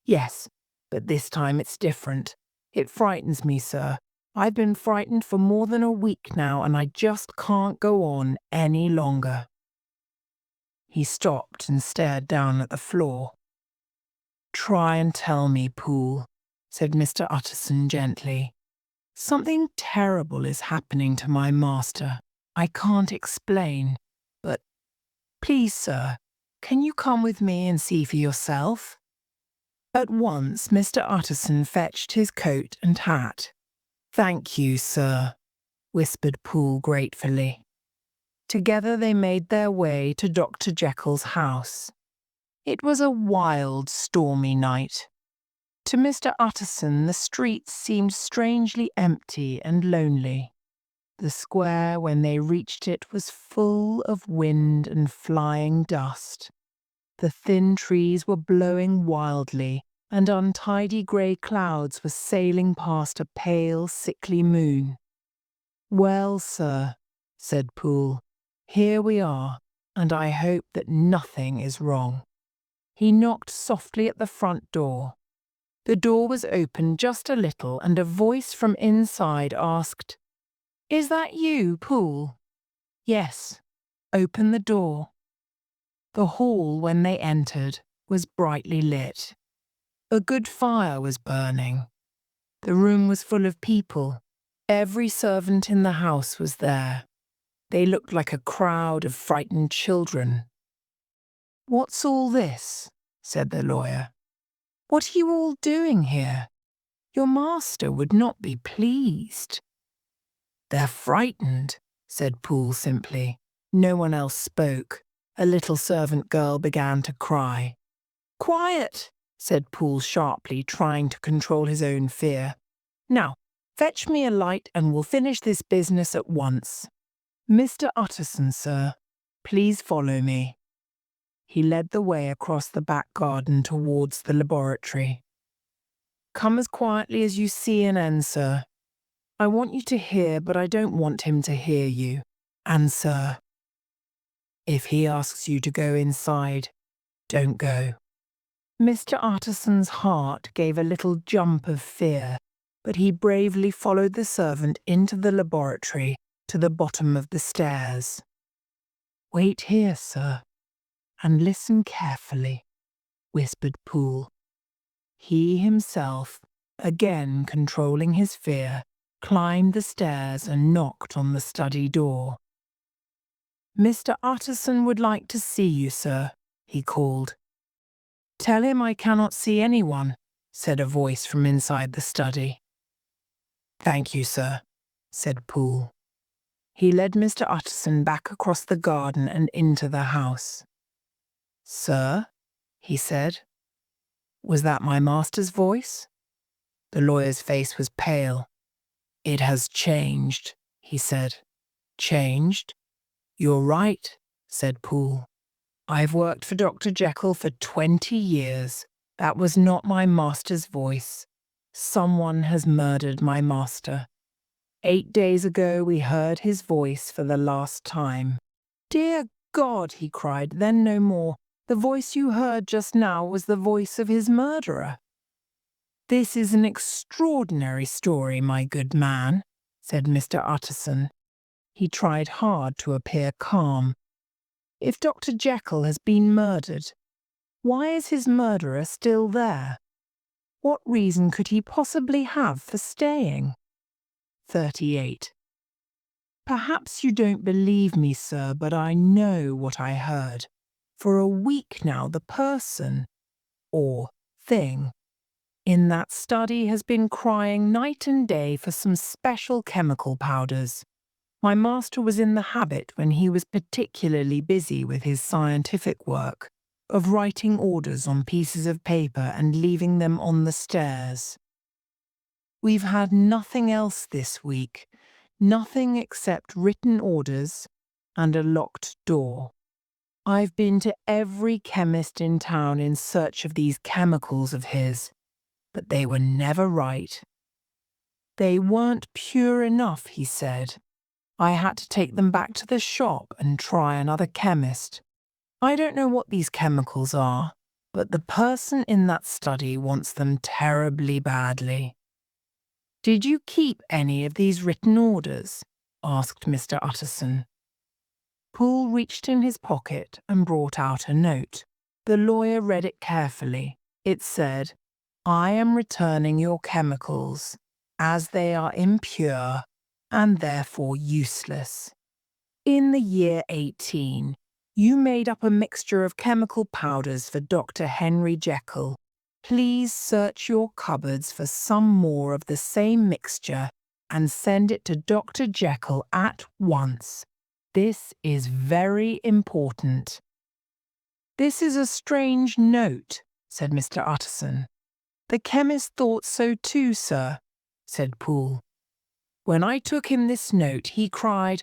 Yes, but this time it's different. It frightens me, sir. I've been frightened for more than a week now, and I just can't go on any longer. He stopped and stared down at the floor. Try and tell me, Poole, said Mr. Utterson gently. Something terrible is happening to my master. I can't explain, but please, sir, can you come with me and see for yourself? At once Mr. Utterson fetched his coat and hat. Thank you, sir, whispered Poole gratefully. Together they made their way to Dr. Jekyll's house. It was a wild, stormy night. To Mr. Utterson, the streets seemed strangely empty and lonely. The square, when they reached it, was full of wind and flying dust. The thin trees were blowing wildly, and untidy grey clouds were sailing past a pale, sickly moon. Well, sir, said Poole, here we are, and I hope that nothing is wrong. He knocked softly at the front door. The door was opened just a little, and a voice from inside asked, Is that you, Poole? Yes. Open the door. The hall, when they entered, was brightly lit. A good fire was burning. The room was full of people. Every servant in the house was there. They looked like a crowd of frightened children. What's all this? Said the lawyer. What are you all doing here? Your master would not be pleased. They're frightened, said Poole simply. No one else spoke. A little servant girl began to cry. Quiet, said Poole sharply, trying to control his own fear. Now, fetch me a light and we'll finish this business at once. Mr. Utterson, sir, please follow me. He led the way across the back garden towards the laboratory. Come as quietly as you see an end, sir. I want you to hear, but I don't want him to hear you. And, sir, if he asks you to go inside, don't go. Mr. Utterson's heart gave a little jump of fear, but he bravely followed the servant into the laboratory to the bottom of the stairs. Wait here, sir, and listen carefully, whispered Poole. He himself, again controlling his fear, climbed the stairs and knocked on the study door. Mr. Utterson would like to see you, sir, he called. Tell him I cannot see anyone, said a voice from inside the study. Thank you, sir, said Poole. He led Mr. Utterson back across the garden and into the house. Sir, he said. Was that my master's voice? The lawyer's face was pale. It has changed, he said. Changed? You're right, said Poole. I've worked for Dr. Jekyll for 20 years. That was not my master's voice. Someone has murdered my master. 8 days ago we heard his voice for the last time. Dear God, he cried, then no more. The voice you heard just now was the voice of his murderer. This is an extraordinary story, my good man, said Mr. Utterson. He tried hard to appear calm. If Dr. Jekyll has been murdered, why is his murderer still there? What reason could he possibly have for staying? 38. Perhaps you don't believe me, sir, but I know what I heard. For a week now, the person, or thing, in that study has been crying night and day for some special chemical powders. My master was in the habit, when he was particularly busy with his scientific work, of writing orders on pieces of paper and leaving them on the stairs. We've had nothing else this week, nothing except written orders, and a locked door. I've been to every chemist in town in search of these chemicals of his, but they were never right. They weren't pure enough, he said. I had to take them back to the shop and try another chemist. I don't know what these chemicals are, but the person in that study wants them terribly badly. Did you keep any of these written orders? Asked Mr. Utterson. Poole reached in his pocket and brought out a note. The lawyer read it carefully. It said, I am returning your chemicals, as they are impure and therefore useless. In the year 18, you made up a mixture of chemical powders for Dr. Henry Jekyll. Please search your cupboards for some more of the same mixture and send it to Dr. Jekyll at once. This is very important. This is a strange note, said Mr. Utterson. The chemist thought so too, sir, said Poole. When I took him this note, he cried,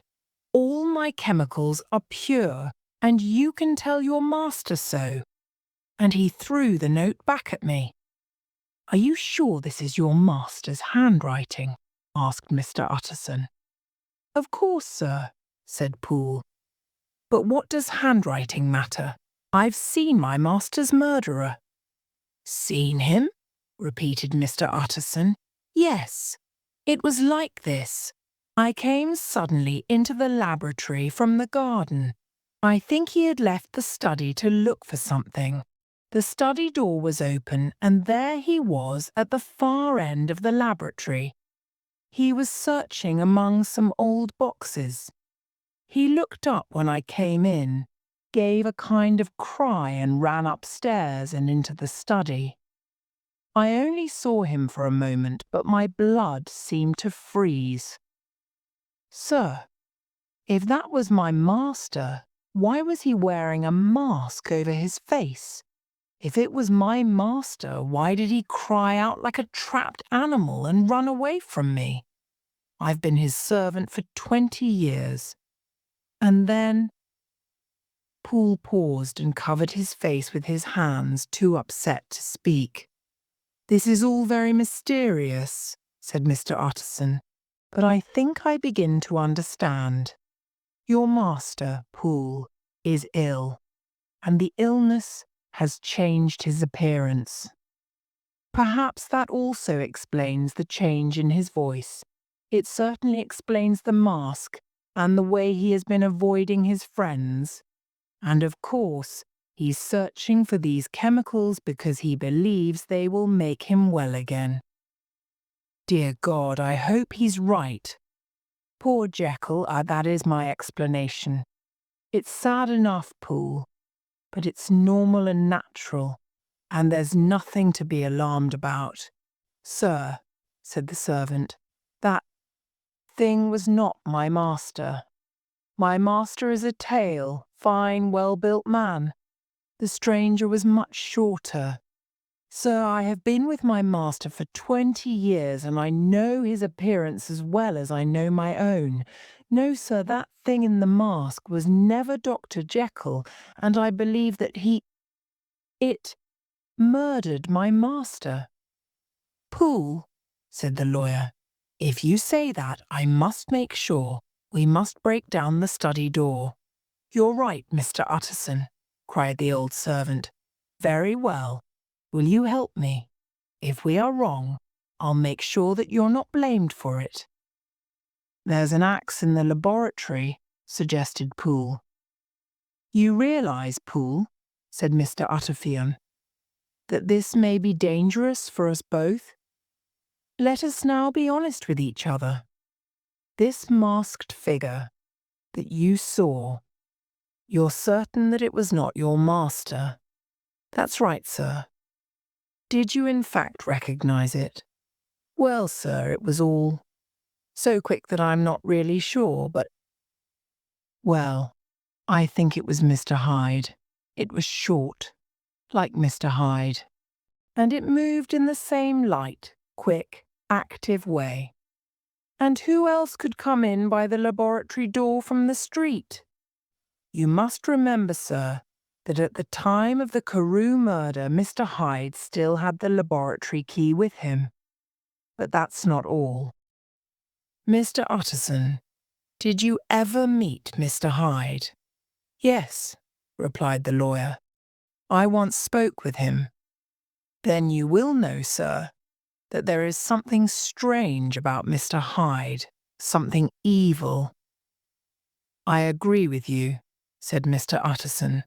all my chemicals are pure, and you can tell your master so. And he threw the note back at me. Are you sure this is your master's handwriting? Asked Mr. Utterson. Of course, sir, said Poole. But what does handwriting matter? I've seen my master's murderer. Seen him? Repeated Mr. Utterson. Yes, it was like this. I came suddenly into the laboratory from the garden. I think he had left the study to look for something. The study door was open, and there he was at the far end of the laboratory. He was searching among some old boxes. He looked up when I came in, gave a kind of cry and ran upstairs and into the study. I only saw him for a moment, but my blood seemed to freeze. Sir, if that was my master, why was he wearing a mask over his face? If it was my master, why did he cry out like a trapped animal and run away from me? I've been his servant for 20 years. And then... Poole paused and covered his face with his hands, too upset to speak. This is all very mysterious, said Mr. Utterson, but I think I begin to understand. Your master, Poole, is ill, and the illness has changed his appearance. Perhaps that also explains the change in his voice. It certainly explains the mask and the way he has been avoiding his friends. And of course, he's searching for these chemicals because he believes they will make him well again. Dear God, I hope he's right. Poor Jekyll, that is my explanation. It's sad enough, Poole, but it's normal and natural, and there's nothing to be alarmed about. Sir, said the servant, that thing was not my master. My master is a tall, fine, well-built man. The stranger was much shorter. Sir, I have been with my master for 20 years, and I know his appearance as well as I know my own. No, sir, that thing in the mask was never Dr. Jekyll, and I believe that it murdered my master. Poole, said the lawyer, if you say that, I must make sure. We must break down the study door. You're right, Mr. Utterson, cried the old servant. Very well. Will you help me? If we are wrong, I'll make sure that you're not blamed for it. There's an axe in the laboratory, suggested Poole. You realize, Poole, said Mr. Utterfield, that this may be dangerous for us both? Let us now be honest with each other. This masked figure that you saw, you're certain that it was not your master? That's right, sir. Did you in fact recognize it? Well, sir, it was all so quick that I'm not really sure, but... Well, I think it was Mr. Hyde. It was short, like Mr. Hyde, and it moved in the same light, quick, active way. And who else could come in by the laboratory door from the street? You must remember, sir, that at the time of the Carew murder, Mr. Hyde still had the laboratory key with him. But that's not all. Mr. Utterson, did you ever meet Mr. Hyde? Yes, replied the lawyer. I once spoke with him. Then you will know, sir, that there is something strange about Mr. Hyde, something evil. I agree with you, said Mr. Utterson.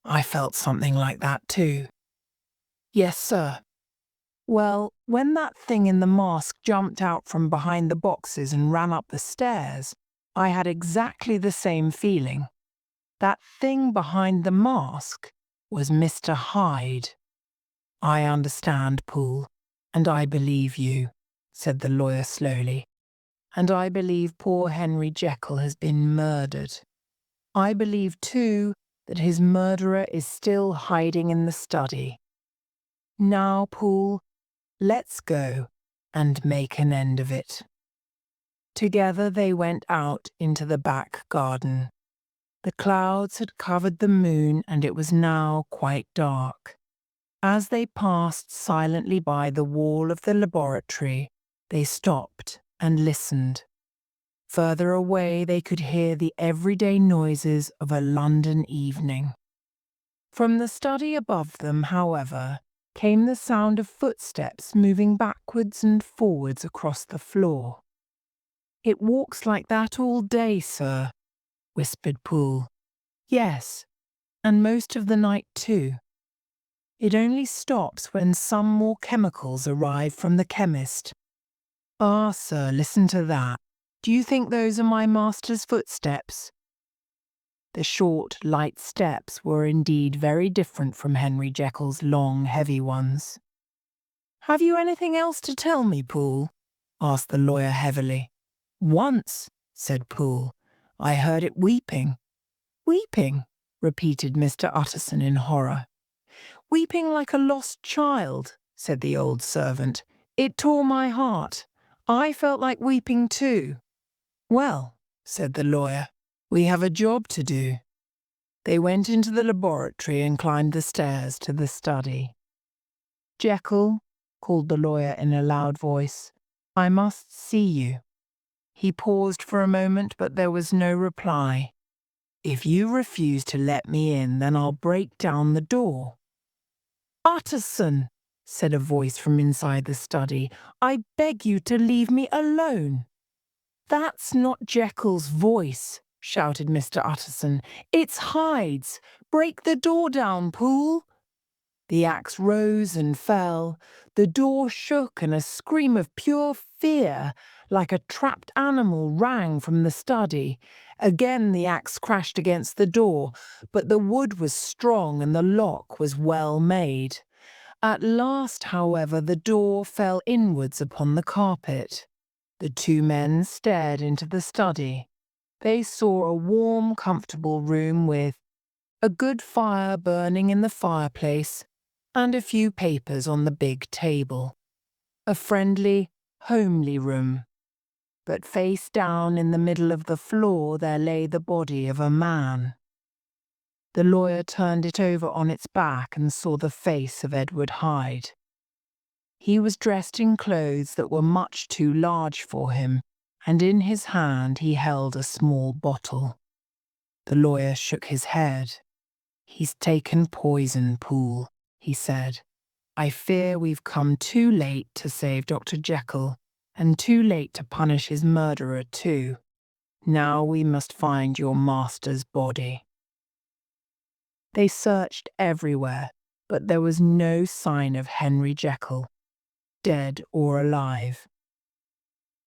I felt something like that too. Yes, sir. Well, when that thing in the mask jumped out from behind the boxes and ran up the stairs, I had exactly the same feeling. That thing behind the mask was Mr. Hyde. I understand, Poole, and I believe you, said the lawyer slowly. And I believe poor Henry Jekyll has been murdered. I believe, too, that his murderer is still hiding in the study. Now, Poole, let's go and make an end of it. Together they went out into the back garden. The clouds had covered the moon, and it was now quite dark. As they passed silently by the wall of the laboratory, they stopped and listened. Further away they could hear the everyday noises of a London evening. From the study above them, however, came the sound of footsteps moving backwards and forwards across the floor. It walks like that all day, sir, whispered Poole. Yes, and most of the night too. It only stops when some more chemicals arrive from the chemist. Ah, sir, listen to that. Do you think those are my master's footsteps? The short, light steps were indeed very different from Henry Jekyll's long, heavy ones. Have you anything else to tell me, Poole? Asked the lawyer heavily. Once, said Poole, I heard it weeping. Weeping, repeated Mr. Utterson in horror. Weeping like a lost child, said the old servant. It tore my heart. I felt like weeping too. Well, said the lawyer, we have a job to do. They went into the laboratory and climbed the stairs to the study. Jekyll, called the lawyer in a loud voice, I must see you. He paused for a moment, but there was no reply. If you refuse to let me in, then I'll break down the door. Utterson, said a voice from inside the study, I beg you to leave me alone. That's not Jekyll's voice, shouted Mr. Utterson. It's Hyde's. Break the door down, Poole. The axe rose and fell. The door shook, and a scream of pure fear, like a trapped animal, rang from the study. Again the axe crashed against the door, but the wood was strong and the lock was well made. At last, however, the door fell inwards upon the carpet. The two men stared into the study. They saw a warm, comfortable room with a good fire burning in the fireplace and a few papers on the big table. A friendly, homely room. But face down in the middle of the floor there lay the body of a man. The lawyer turned it over on its back and saw the face of Edward Hyde. He was dressed in clothes that were much too large for him, and in his hand he held a small bottle. The lawyer shook his head. He's taken poison, Poole, he said. I fear we've come too late to save Dr. Jekyll, and too late to punish his murderer too. Now we must find your master's body. They searched everywhere, but there was no sign of Henry Jekyll, dead or alive.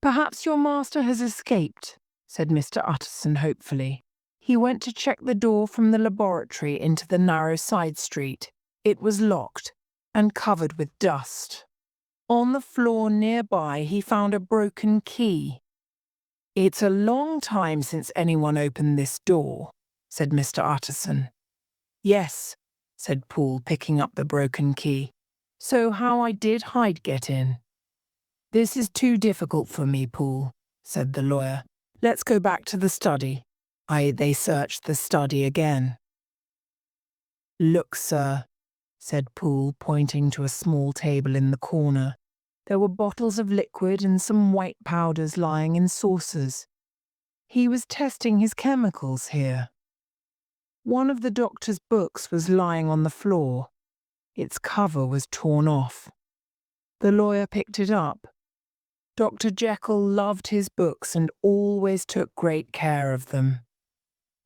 Perhaps your master has escaped, said Mr. Utterson hopefully. He went to check the door from the laboratory into the narrow side street. It was locked and covered with dust. On the floor nearby he found a broken key. It's a long time since anyone opened this door, said Mr. Utterson. Yes, said Poole, picking up the broken key. So how did Hyde get in? This is too difficult for me, Poole, said the lawyer. Let's go back to the study. They searched the study again. "Look, sir," said Poole, pointing to a small table in the corner. There were bottles of liquid and some white powders lying in saucers. He was testing his chemicals here. One of the doctor's books was lying on the floor. Its cover was torn off. The lawyer picked it up. Dr. Jekyll loved his books and always took great care of them.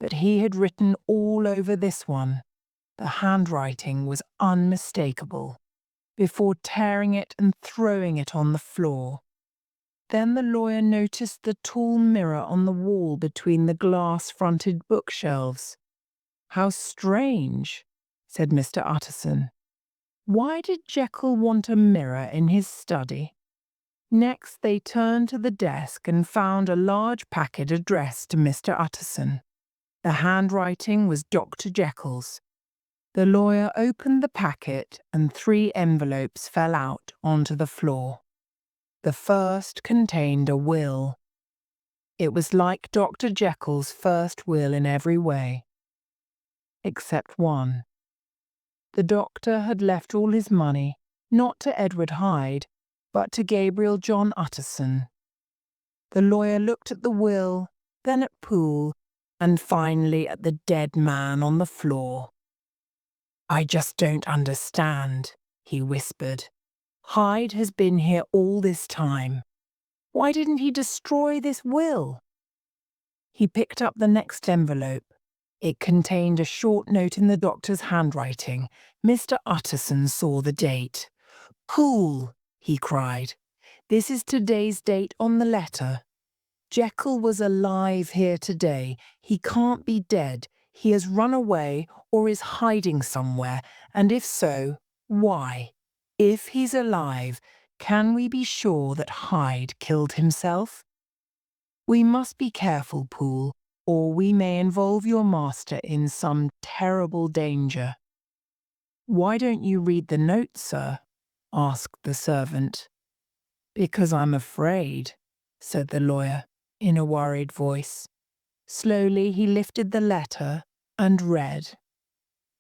But he had written all over this one. The handwriting was unmistakable, before tearing it and throwing it on the floor. Then the lawyer noticed the tall mirror on the wall between the glass-fronted bookshelves. "How strange," said Mr. Utterson. "Why did Jekyll want a mirror in his study?" Next they turned to the desk and found a large packet addressed to Mr. Utterson. The handwriting was Dr. Jekyll's. The lawyer opened the packet and 3 envelopes fell out onto the floor. The first contained a will. It was like Dr. Jekyll's first will in every way, except one. The doctor had left all his money, not to Edward Hyde, but to Gabriel John Utterson. The lawyer looked at the will, then at Poole, and finally at the dead man on the floor. "I just don't understand," he whispered. "Hyde has been here all this time. Why didn't he destroy this will?" He picked up the next envelope. It contained a short note in the doctor's handwriting. Mr. Utterson saw the date. "Poole," he cried, "this is today's date on the letter. Jekyll was alive here today. He can't be dead. He has run away or is hiding somewhere, and if so, why? If he's alive, can we be sure that Hyde killed himself? We must be careful, Poole, or we may involve your master in some terrible danger." "Why don't you read the note, sir?" asked the servant. "Because I'm afraid," said the lawyer, in a worried voice. Slowly he lifted the letter and read,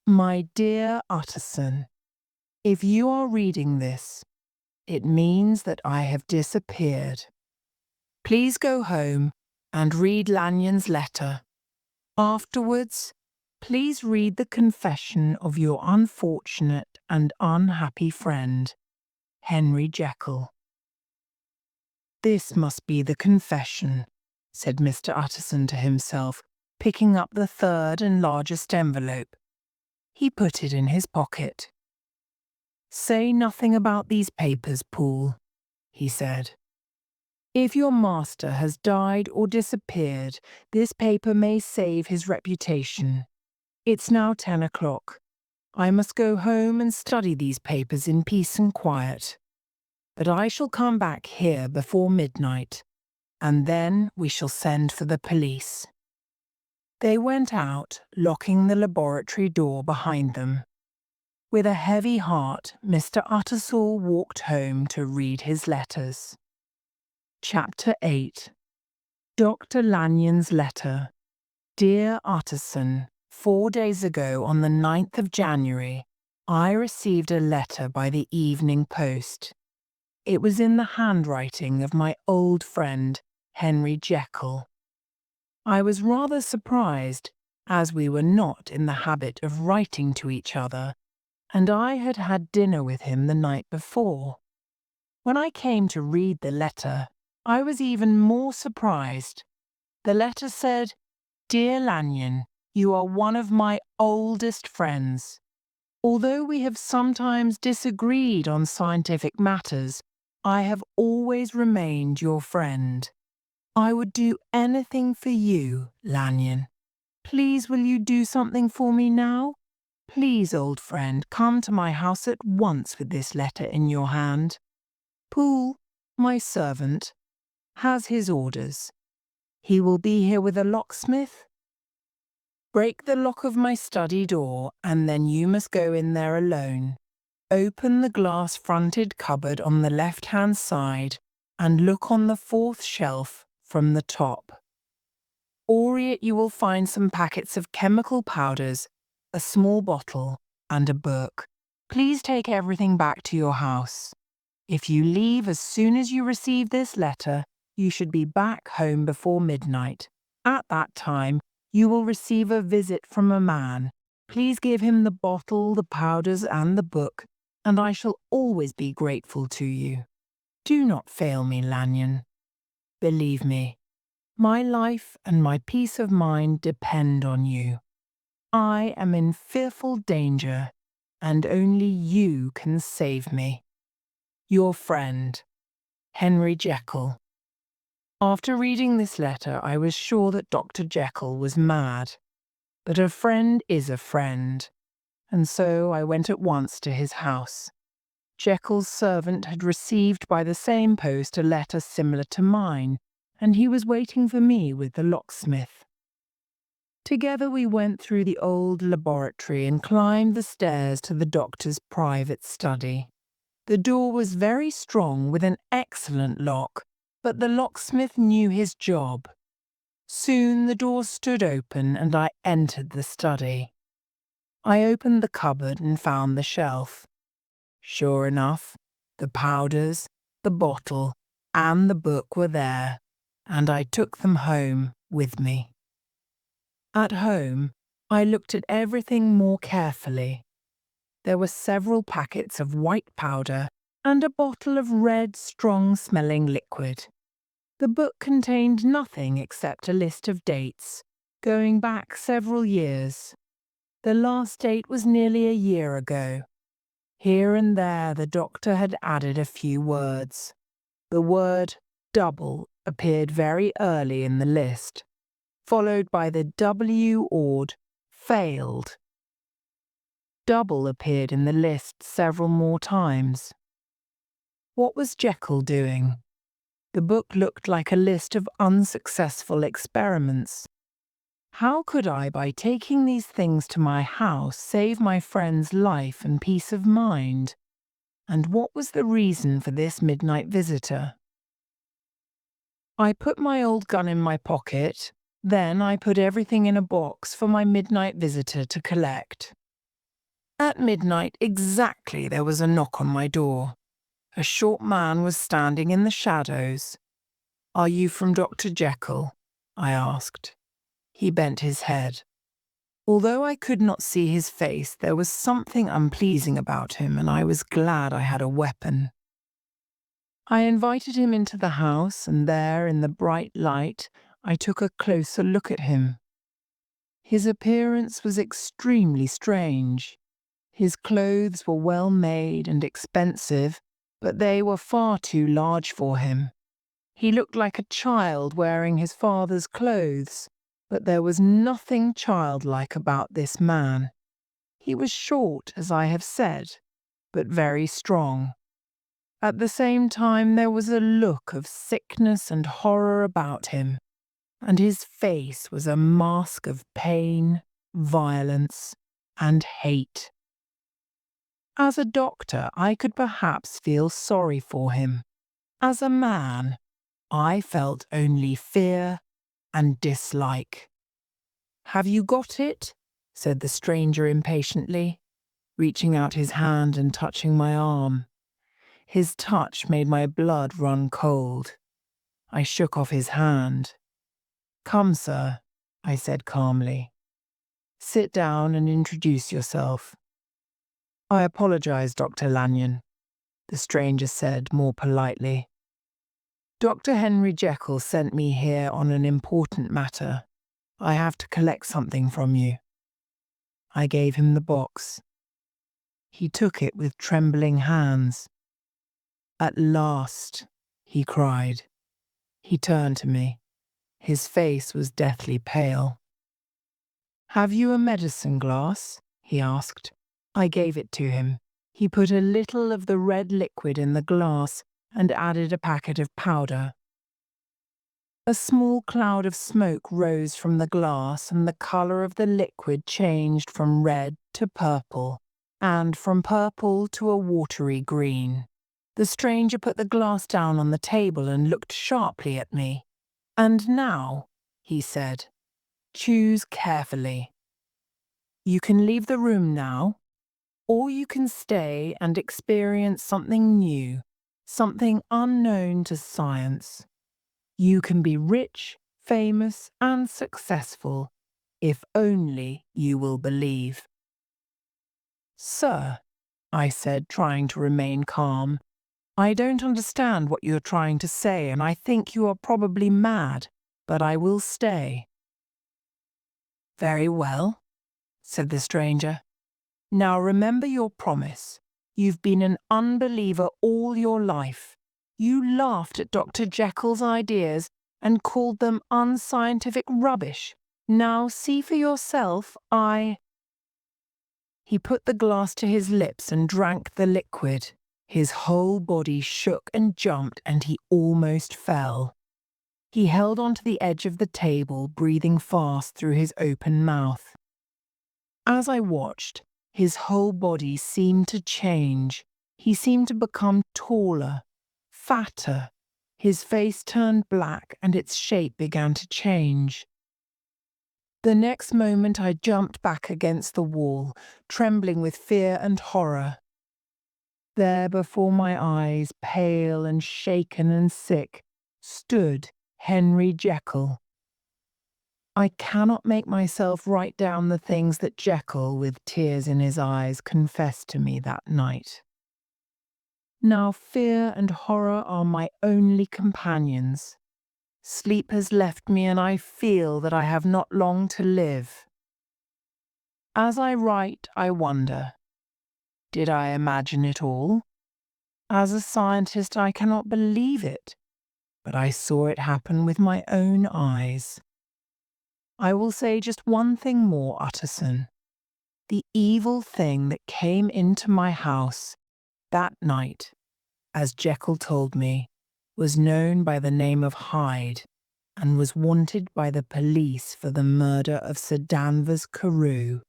"My dear Utterson, if you are reading this, it means that I have disappeared. Please go home and read Lanyon's letter. Afterwards, please read the confession of your unfortunate and unhappy friend, Henry Jekyll." "This must be the confession," said Mr. Utterson to himself, picking up the third and largest envelope. He put it in his pocket. "Say nothing about these papers, Poole," he said. "If your master has died or disappeared, this paper may save his reputation. It's now 10 o'clock. I must go home and study these papers in peace and quiet. But I shall come back here before midnight, and then we shall send for the police." They went out, locking the laboratory door behind them. With a heavy heart, Mr. Utterson walked home to read his letters. Chapter 8. Dr. Lanyon's letter. Dear Utterson, 4 days ago on the 9th of January, I received a letter by the evening post. It was in the handwriting of my old friend, Henry Jekyll. I was rather surprised, as we were not in the habit of writing to each other, and I had had dinner with him the night before. When I came to read the letter, I was even more surprised. The letter said, "Dear Lanyon, you are one of my oldest friends. Although we have sometimes disagreed on scientific matters, I have always remained your friend. I would do anything for you, Lanyon. Please will you do something for me now? Please, old friend, come to my house at once with this letter in your hand. Poole, my servant, has his orders. He will be here with a locksmith. Break the lock of my study door, and then you must go in there alone. Open the glass-fronted cupboard on the left-hand side and look on the 4th shelf from the top. Or you will find some packets of chemical powders, a small bottle, and a book. Please take everything back to your house. If you leave as soon as you receive this letter, you should be back home before midnight. At that time, you will receive a visit from a man. Please give him the bottle, the powders, and the book, and I shall always be grateful to you. Do not fail me, Lanyon. Believe me, my life and my peace of mind depend on you. I am in fearful danger, and only you can save me. Your friend, Henry Jekyll. After reading this letter, I was sure that Dr. Jekyll was mad. But a friend is a friend, and so I went at once to his house. Jekyll's servant had received by the same post a letter similar to mine, and he was waiting for me with the locksmith. Together we went through the old laboratory and climbed the stairs to the doctor's private study. The door was very strong with an excellent lock, but the locksmith knew his job. Soon the door stood open and I entered the study. I opened the cupboard and found the shelf. Sure enough, the powders, the bottle, and the book were there, and I took them home with me. At home, I looked at everything more carefully. There were several packets of white powder and a bottle of red, strong-smelling liquid. The book contained nothing except a list of dates, going back several years. The last date was nearly a year ago. Here and there the doctor had added a few words. The word double appeared very early in the list, followed by the W-ord failed. Double appeared in the list several more times. What was Jekyll doing? The book looked like a list of unsuccessful experiments. How could I, by taking these things to my house, save my friend's life and peace of mind? And what was the reason for this midnight visitor? I put my old gun in my pocket. Then I put everything in a box for my midnight visitor to collect. At midnight exactly there was a knock on my door. A short man was standing in the shadows. "Are you from Dr. Jekyll?" I asked. He bent his head. Although I could not see his face, there was something unpleasing about him, and I was glad I had a weapon. I invited him into the house, and there, in the bright light, I took a closer look at him. His appearance was extremely strange. His clothes were well made and expensive, but they were far too large for him. He looked like a child wearing his father's clothes, but there was nothing childlike about this man. He was short, as I have said, but very strong. At the same time, there was a look of sickness and horror about him, and his face was a mask of pain, violence, and hate. As a doctor, I could perhaps feel sorry for him. As a man, I felt only fear and dislike. "Have you got it?" said the stranger impatiently, reaching out his hand and touching my arm. His touch made my blood run cold. I shook off his hand. "Come, sir," I said calmly. "Sit down and introduce yourself." "I apologize, Dr. Lanyon," the stranger said more politely. "Dr. Henry Jekyll sent me here on an important matter. I have to collect something from you." I gave him the box. He took it with trembling hands. "At last," he cried. He turned to me. His face was deathly pale. "Have you a medicine glass?" he asked. I gave it to him. He put a little of the red liquid in the glass and added a packet of powder. A small cloud of smoke rose from the glass, and the colour of the liquid changed from red to purple, and from purple to a watery green. The stranger put the glass down on the table and looked sharply at me. "And now," he said, Choose carefully. You can leave the room now, or you can stay and experience something new, something unknown to science. You can be rich, famous, and successful, if only you will believe. Sir, I said, trying to remain calm, I don't understand what you're trying to say, and I think you are probably mad, but I will stay. Very well, said the stranger. Now remember your promise. You've been an unbeliever all your life. You laughed at Dr. Jekyll's ideas and called them unscientific rubbish. Now see for yourself, He put the glass to his lips and drank the liquid. His whole body shook and jumped, and he almost fell. He held onto the edge of the table, breathing fast through his open mouth. As I watched, his whole body seemed to change. He seemed to become taller, fatter. His face turned black and its shape began to change. The next moment I jumped back against the wall, trembling with fear and horror. There before my eyes, pale and shaken and sick, stood Henry Jekyll. I cannot make myself write down the things that Jekyll, with tears in his eyes, confessed to me that night. Now fear and horror are my only companions. Sleep has left me, and I feel that I have not long to live. As I write, I wonder, did I imagine it all? As a scientist, I cannot believe it, but I saw it happen with my own eyes. I will say just one thing more, Utterson. The evil thing that came into my house that night, as Jekyll told me, was known by the name of Hyde and was wanted by the police for the murder of Sir Danvers Carew.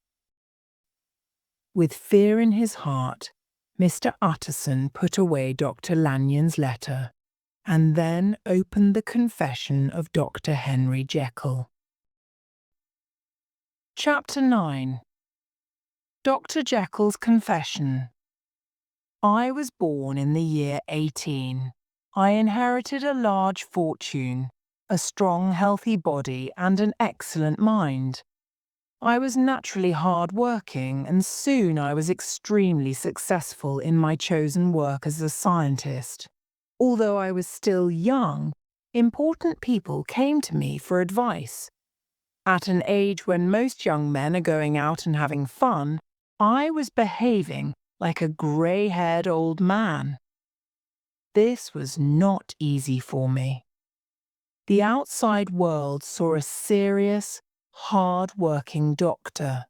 With fear in his heart, Mr. Utterson put away Dr. Lanyon's letter and then opened the confession of Dr. Henry Jekyll. Chapter 9. Dr. Jekyll's Confession. I was born in the year 18. I inherited a large fortune, a strong, healthy body, and an excellent mind. I was naturally hard-working, and soon I was extremely successful in my chosen work as a scientist. Although I was still young, important people came to me for advice. At an age when most young men are going out and having fun, I was behaving like a grey-haired old man. This was not easy for me. The outside world saw a serious, hard-working doctor.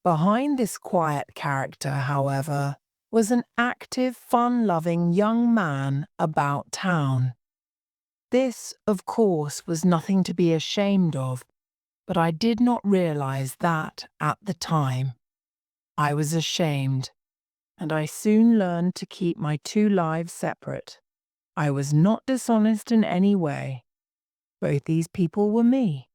Behind this quiet character, however, was an active, fun-loving young man about town. This, of course, was nothing to be ashamed of, but I did not realize that at the time. I was ashamed, and I soon learned to keep my two lives separate. I was not dishonest in any way. Both these people were me.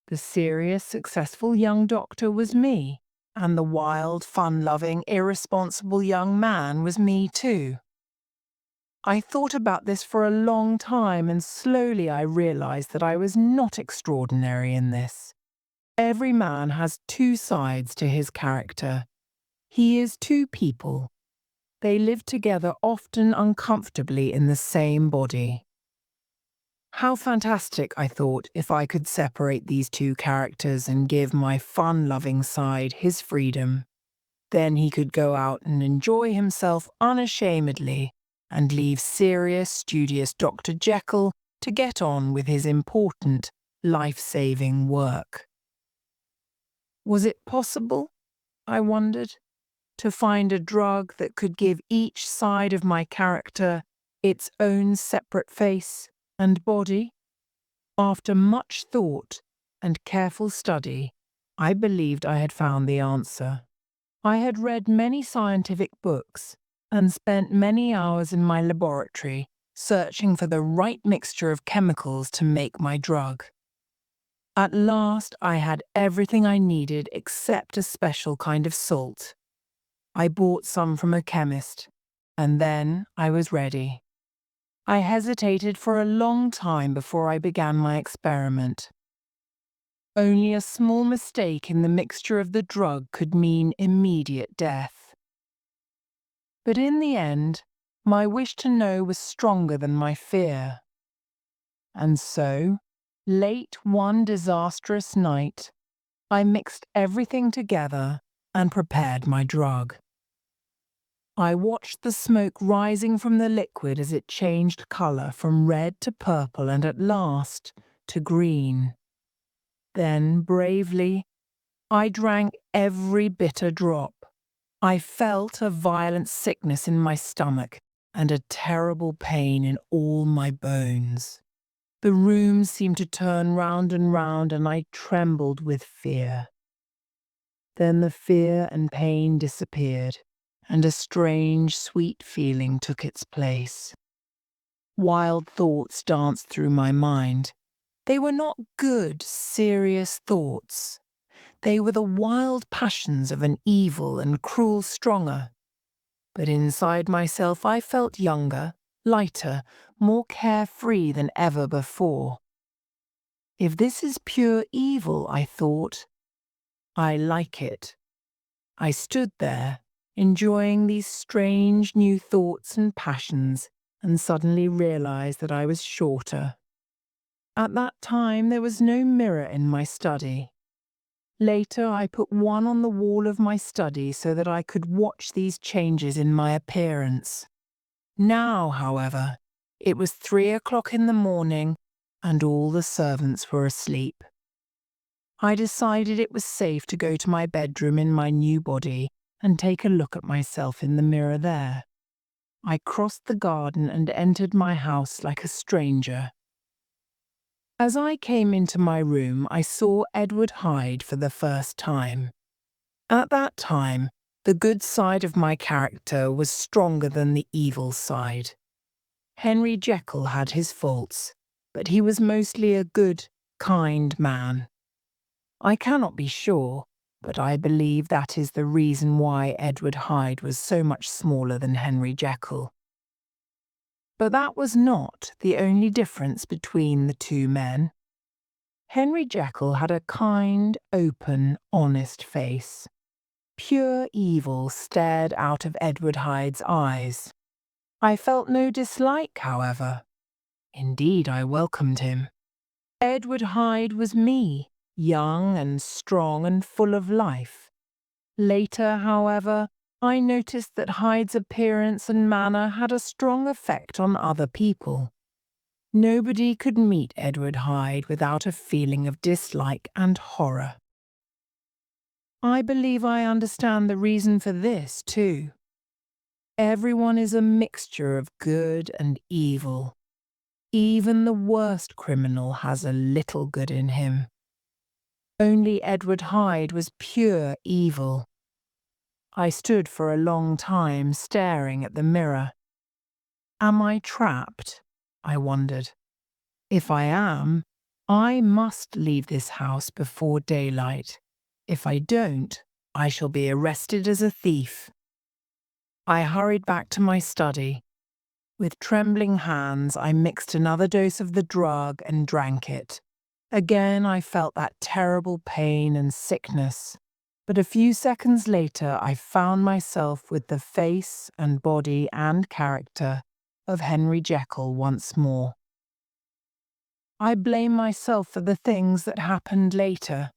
The serious, successful young doctor was me, and the wild, fun-loving, irresponsible young man was me too. I thought about this for a long time, and slowly I realized that I was not extraordinary in this. Every man has two sides to his character. He is two people. They live together, often uncomfortably, in the same body. How fantastic, I thought, if I could separate these two characters and give my fun-loving side his freedom. Then he could go out and enjoy himself unashamedly and leave serious, studious Dr. Jekyll to get on with his important, life-saving work. Was it possible, I wondered, to find a drug that could give each side of my character its own separate face and body? After much thought and careful study, I believed I had found the answer. I had read many scientific books and spent many hours in my laboratory searching for the right mixture of chemicals to make my drug. At last I had everything I needed except a special kind of salt. I bought some from a chemist, and then I was ready. I hesitated for a long time before I began my experiment. Only a small mistake in the mixture of the drug could mean immediate death. But in the end, my wish to know was stronger than my fear. And so, late one disastrous night, I mixed everything together and prepared my drug. I watched the smoke rising from the liquid as it changed colour from red to purple and at last to green. Then, bravely, I drank every bitter drop. I felt a violent sickness in my stomach and a terrible pain in all my bones. The room seemed to turn round and I trembled with fear. Then the fear and pain disappeared, and a strange, sweet feeling took its place. Wild thoughts danced through my mind. They were not good, serious thoughts. They were the wild passions of an evil and cruel stronger. But inside myself I felt younger, lighter, more carefree than ever before. If this is pure evil, I thought, I like it. I stood there, enjoying these strange new thoughts and passions, and suddenly realized that I was shorter. At that time there was no mirror in my study. Later I put one on the wall of my study so that I could watch these changes in my appearance. Now, however, it was 3 o'clock in the morning, and all the servants were asleep. I decided it was safe to go to my bedroom in my new body and take a look at myself in the mirror there. I crossed the garden and entered my house like a stranger. As I came into my room, I saw Edward Hyde for the first time. At that time, the good side of my character was stronger than the evil side. Henry Jekyll had his faults, but he was mostly a good, kind man. I cannot be sure, but I believe that is the reason why Edward Hyde was so much smaller than Henry Jekyll. But that was not the only difference between the two men. Henry Jekyll had a kind, open, honest face. Pure evil stared out of Edward Hyde's eyes. I felt no dislike, however. Indeed, I welcomed him. Edward Hyde was me, young and strong and full of life. Later, however, I noticed that Hyde's appearance and manner had a strong effect on other people. Nobody could meet Edward Hyde without a feeling of dislike and horror. I believe I understand the reason for this, too. Everyone is a mixture of good and evil. Even the worst criminal has a little good in him. Only Edward Hyde was pure evil. I stood for a long time staring at the mirror. Am I trapped? I wondered. If I am, I must leave this house before daylight. If I don't, I shall be arrested as a thief. I hurried back to my study. With trembling hands, I mixed another dose of the drug and drank it. Again, I felt that terrible pain and sickness. But a few seconds later, I found myself with the face and body and character of Henry Jekyll once more. I blame myself for the things that happened later.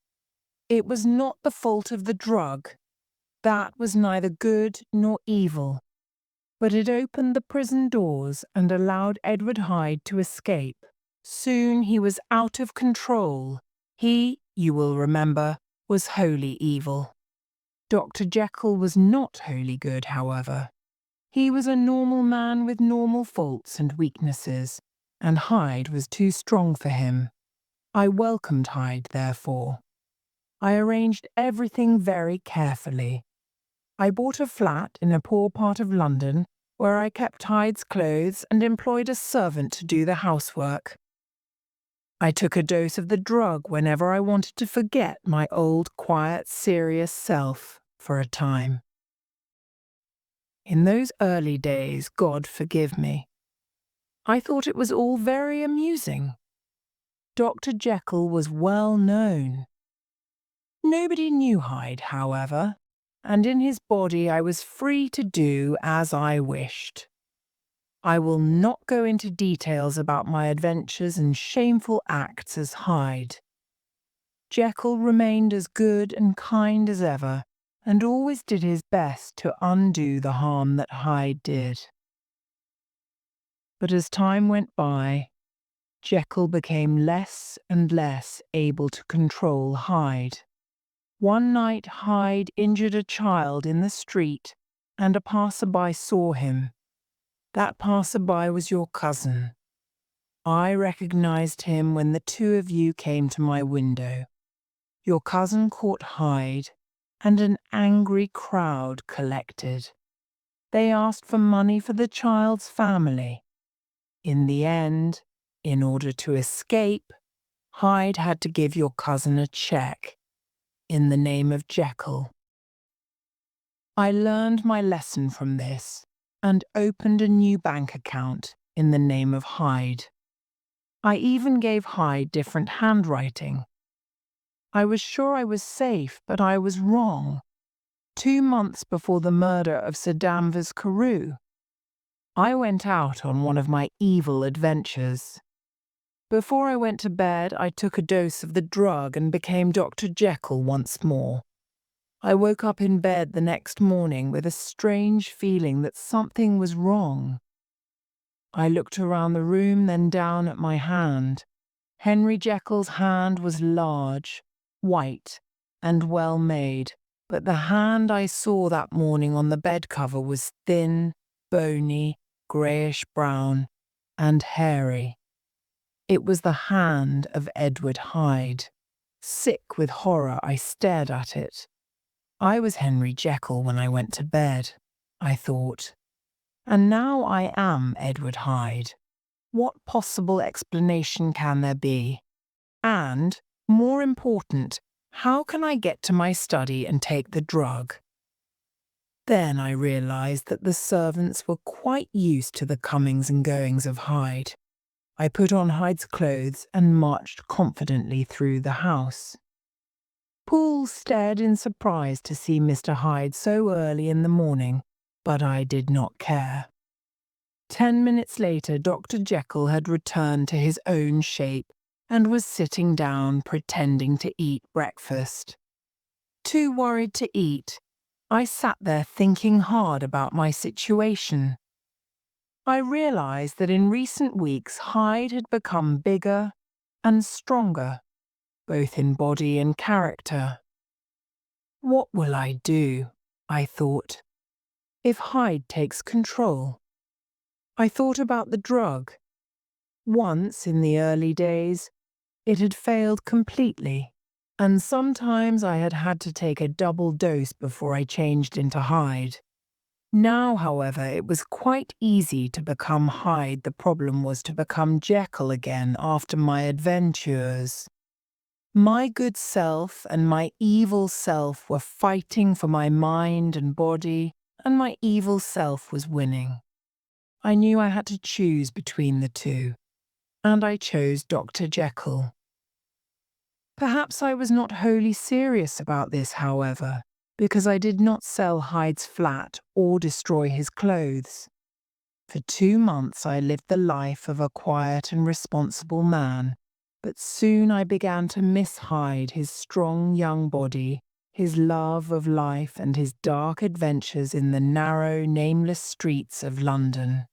It was not the fault of the drug. That was neither good nor evil. But it opened the prison doors and allowed Edward Hyde to escape. Soon he was out of control. He, you will remember, was wholly evil. Dr. Jekyll was not wholly good, however. He was a normal man with normal faults and weaknesses, and Hyde was too strong for him. I welcomed Hyde, therefore. I arranged everything very carefully. I bought a flat in a poor part of London, where I kept Hyde's clothes and employed a servant to do the housework. I took a dose of the drug whenever I wanted to forget my old, quiet, serious self for a time. In those early days, God forgive me, I thought it was all very amusing. Dr. Jekyll was well known. Nobody knew Hyde, however, and in his body I was free to do as I wished. I will not go into details about my adventures and shameful acts as Hyde. Jekyll remained as good and kind as ever, and always did his best to undo the harm that Hyde did. But as time went by, Jekyll became less and less able to control Hyde. One night Hyde injured a child in the street, and a passerby saw him. That passerby was your cousin. I recognized him when the two of you came to my window. Your cousin caught Hyde, and an angry crowd collected. They asked for money for the child's family. In the end, in order to escape, Hyde had to give your cousin a check in the name of Jekyll. I learned my lesson from this and opened a new bank account in the name of Hyde. I even gave Hyde different handwriting. I was sure I was safe, but I was wrong. 2 months before the murder of Sir Danvers Carew, I went out on one of my evil adventures. Before I went to bed, I took a dose of the drug and became Dr. Jekyll once more. I woke up in bed the next morning with a strange feeling that something was wrong. I looked around the room, then down at my hand. Henry Jekyll's hand was large, white, and well made, but the hand I saw that morning on the bed cover was thin, bony, greyish-brown, and hairy. It was the hand of Edward Hyde. Sick with horror, I stared at it. I was Henry Jekyll when I went to bed, I thought. And now I am Edward Hyde. What possible explanation can there be? And, more important, how can I get to my study and take the drug? Then I realized that the servants were quite used to the comings and goings of Hyde. I put on Hyde's clothes and marched confidently through the house. Poole stared in surprise to see Mr. Hyde so early in the morning, but I did not care. 10 minutes later, Dr. Jekyll had returned to his own shape and was sitting down pretending to eat breakfast. Too worried to eat, I sat there thinking hard about my situation. I realized that in recent weeks Hyde had become bigger and stronger, both in body and character. What will I do, I thought, if Hyde takes control? I thought about the drug. Once, in the early days, it had failed completely, and sometimes I had had to take a double dose before I changed into Hyde. Now, however, it was quite easy to become Hyde. The problem was to become Jekyll again after my adventures. My good self and my evil self were fighting for my mind and body, and my evil self was winning. I knew I had to choose between the two, and I chose Dr. Jekyll. Perhaps I was not wholly serious about this, however, because I did not sell Hyde's flat or destroy his clothes. For 2 months I lived the life of a quiet and responsible man, but soon I began to miss Hyde, his strong young body, his love of life, and his dark adventures in the narrow, nameless streets of London.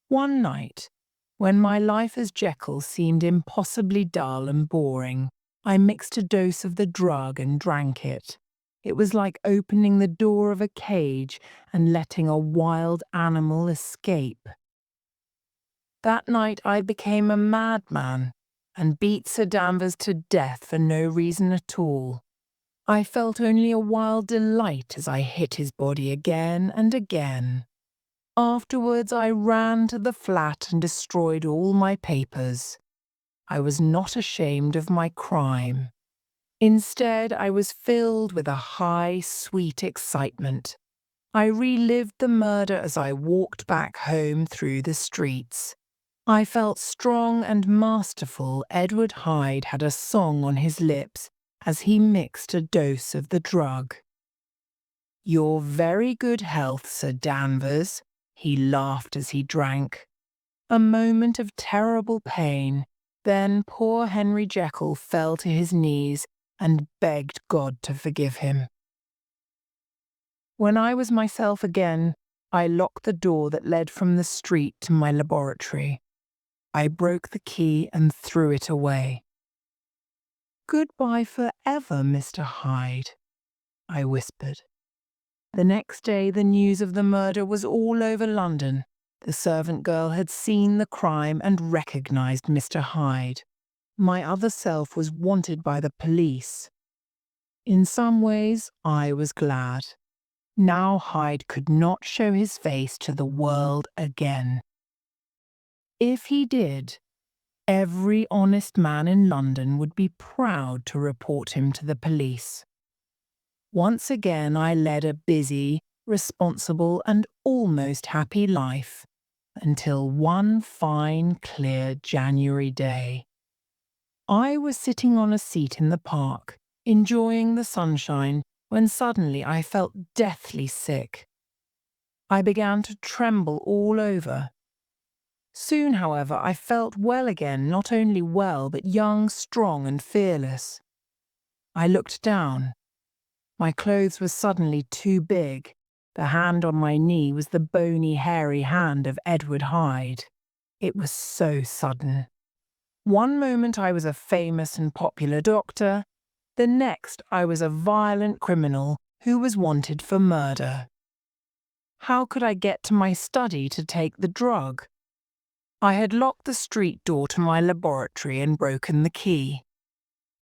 One night, when my life as Jekyll seemed impossibly dull and boring, I mixed a dose of the drug and drank it. It was like opening the door of a cage and letting a wild animal escape. That night I became a madman and beat Sir Danvers to death for no reason at all. I felt only a wild delight as I hit his body again and again. Afterwards I ran to the flat and destroyed all my papers. I was not ashamed of my crime. Instead, I was filled with a high, sweet excitement. I relived the murder as I walked back home through the streets. I felt strong and masterful. Edward Hyde had a song on his lips as he mixed a dose of the drug. "Your very good health, Sir Danvers," he laughed as he drank. A moment of terrible pain, then poor Henry Jekyll fell to his knees and begged God to forgive him. When I was myself again, I locked the door that led from the street to my laboratory. I broke the key and threw it away. "Goodbye forever, Mr. Hyde," I whispered. The next day the news of the murder was all over London. The servant girl had seen the crime and recognized Mr. Hyde. My other self was wanted by the police. In some ways, I was glad. Now Hyde could not show his face to the world again. If he did, every honest man in London would be proud to report him to the police. Once again I led a busy, responsible, and almost happy life, until one fine, clear January day. I was sitting on a seat in the park, enjoying the sunshine, when suddenly I felt deathly sick. I began to tremble all over. Soon, however, I felt well again, not only well, but young, strong, and fearless. I looked down. My clothes were suddenly too big. The hand on my knee was the bony, hairy hand of Edward Hyde. It was so sudden. One moment I was a famous and popular doctor. The next I was a violent criminal who was wanted for murder. How could I get to my study to take the drug? I had locked the street door to my laboratory and broken the key.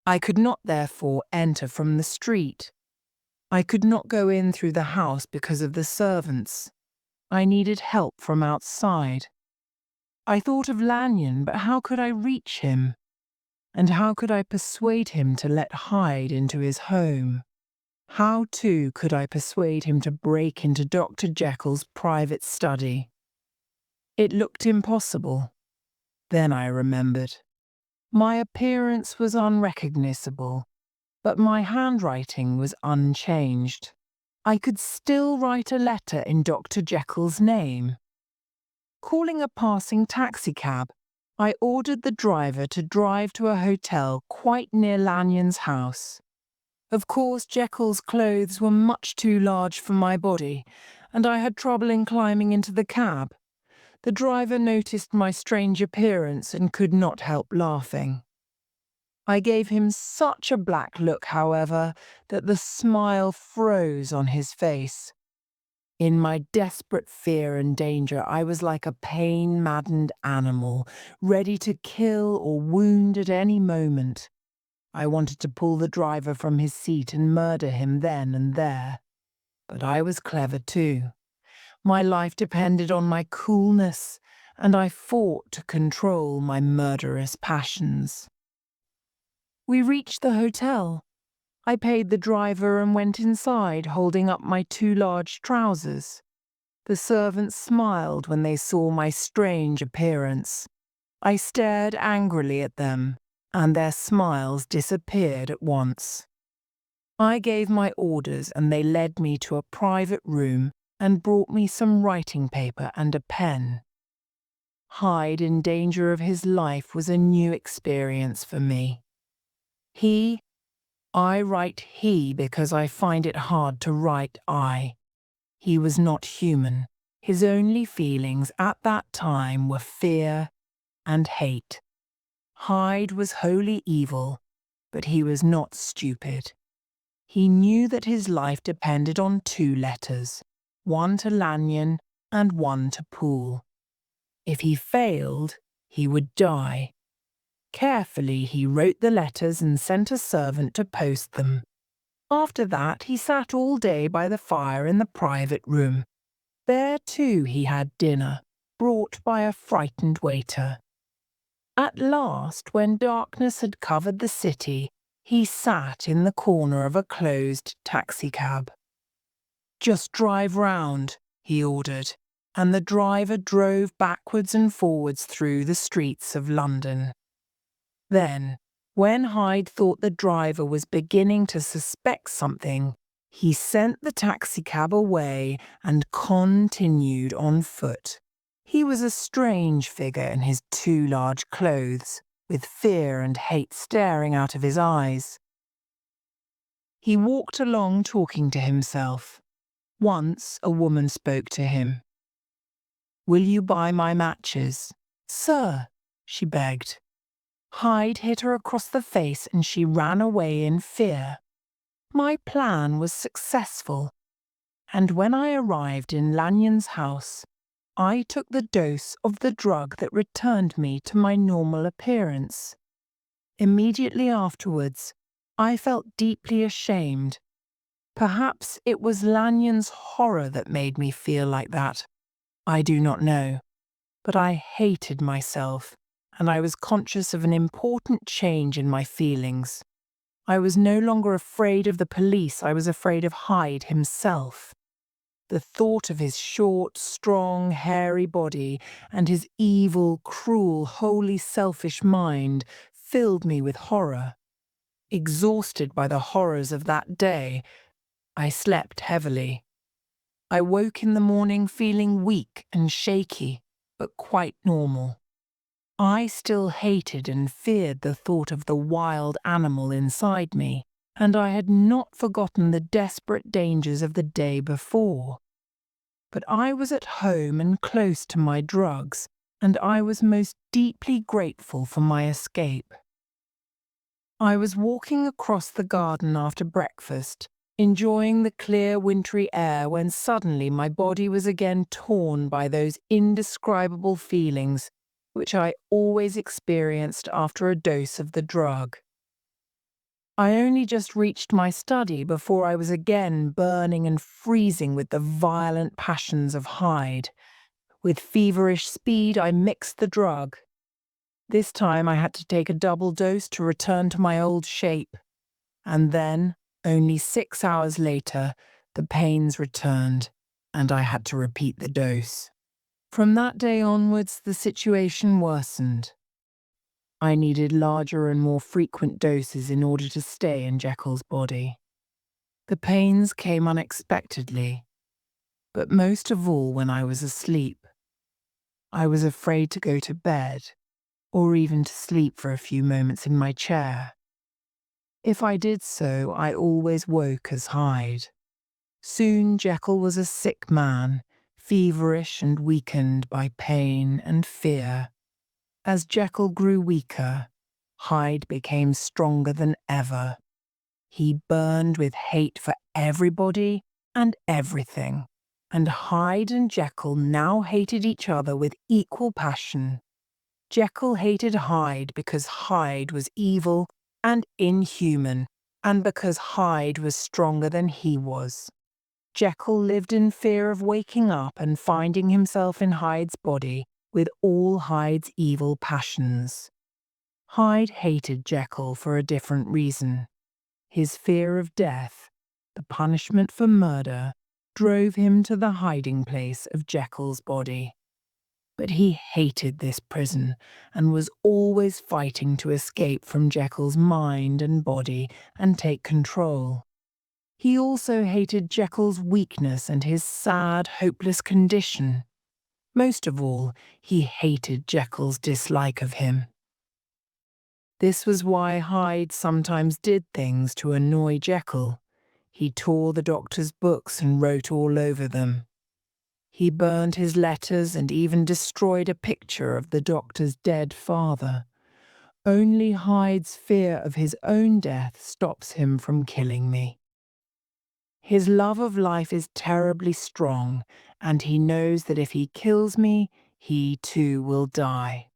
I could not therefore enter from the street. I could not go in through the house because of the servants. I needed help from outside. I thought of Lanyon, but how could I reach him? And how could I persuade him to let Hyde into his home? How, too, could I persuade him to break into Dr. Jekyll's private study? It looked impossible. Then I remembered. My appearance was unrecognizable, but my handwriting was unchanged. I could still write a letter in Dr. Jekyll's name. Calling a passing taxicab, I ordered the driver to drive to a hotel quite near Lanyon's house. Of course, Jekyll's clothes were much too large for my body, and I had trouble in climbing into the cab. The driver noticed my strange appearance and could not help laughing. I gave him such a black look, however, that the smile froze on his face. In my desperate fear and danger, I was like a pain-maddened animal, ready to kill or wound at any moment. I wanted to pull the driver from his seat and murder him then and there. But I was clever too. My life depended on my coolness, and I fought to control my murderous passions. We reached the hotel. I paid the driver and went inside, holding up my too large trousers. The servants smiled when they saw my strange appearance. I stared angrily at them, and their smiles disappeared at once. I gave my orders, and they led me to a private room and brought me some writing paper and a pen. Hyde in danger of his life was a new experience for me. I write he because I find it hard to write I. He was not human. His only feelings at that time were fear and hate. Hyde was wholly evil, but he was not stupid. He knew that his life depended on 2 letters, one to Lanyon and one to Poole. If he failed, he would die. Carefully he wrote the letters and sent a servant to post them. After that he sat all day by the fire in the private room. There too he had dinner, brought by a frightened waiter. At last, when darkness had covered the city, he sat in the corner of a closed taxicab. "Just drive round," he ordered, and the driver drove backwards and forwards through the streets of London. Then, when Hyde thought the driver was beginning to suspect something, he sent the taxicab away and continued on foot. He was a strange figure in his too large clothes, with fear and hate staring out of his eyes. He walked along talking to himself. Once a woman spoke to him. "Will you buy my matches?" "Sir," she begged. Hyde hit her across the face and she ran away in fear. My plan was successful, and when I arrived in Lanyon's house, I took the dose of the drug that returned me to my normal appearance. Immediately afterwards, I felt deeply ashamed. Perhaps it was Lanyon's horror that made me feel like that. I do not know. But I hated myself, and I was conscious of an important change in my feelings. I was no longer afraid of the police, I was afraid of Hyde himself. The thought of his short, strong, hairy body and his evil, cruel, wholly selfish mind filled me with horror. Exhausted by the horrors of that day, I slept heavily. I woke in the morning feeling weak and shaky, but quite normal. I still hated and feared the thought of the wild animal inside me, and I had not forgotten the desperate dangers of the day before. But I was at home and close to my drugs, and I was most deeply grateful for my escape. I was walking across the garden after breakfast, enjoying the clear wintry air, when suddenly my body was again torn by those indescribable feelings which I always experienced after a dose of the drug. I only just reached my study before I was again burning and freezing with the violent passions of Hyde. With feverish speed, I mixed the drug. This time I had to take a double dose to return to my old shape. And then, only 6 hours later, the pains returned, and I had to repeat the dose. From that day onwards, the situation worsened. I needed larger and more frequent doses in order to stay in Jekyll's body. The pains came unexpectedly, but most of all when I was asleep. I was afraid to go to bed, or even to sleep for a few moments in my chair. If I did so, I always woke as Hyde. Soon Jekyll was a sick man, feverish and weakened by pain and fear. As Jekyll grew weaker, Hyde became stronger than ever. He burned with hate for everybody and everything, and Hyde and Jekyll now hated each other with equal passion. Jekyll hated Hyde because Hyde was evil and inhuman, and because Hyde was stronger than he was. Jekyll lived in fear of waking up and finding himself in Hyde's body with all Hyde's evil passions. Hyde hated Jekyll for a different reason. His fear of death, the punishment for murder, drove him to the hiding place of Jekyll's body. But he hated this prison and was always fighting to escape from Jekyll's mind and body and take control. He also hated Jekyll's weakness and his sad, hopeless condition. Most of all, he hated Jekyll's dislike of him. This was why Hyde sometimes did things to annoy Jekyll. He tore the doctor's books and wrote all over them. He burned his letters and even destroyed a picture of the doctor's dead father. Only Hyde's fear of his own death stops him from killing me. His love of life is terribly strong, and he knows that if he kills me, he too will die.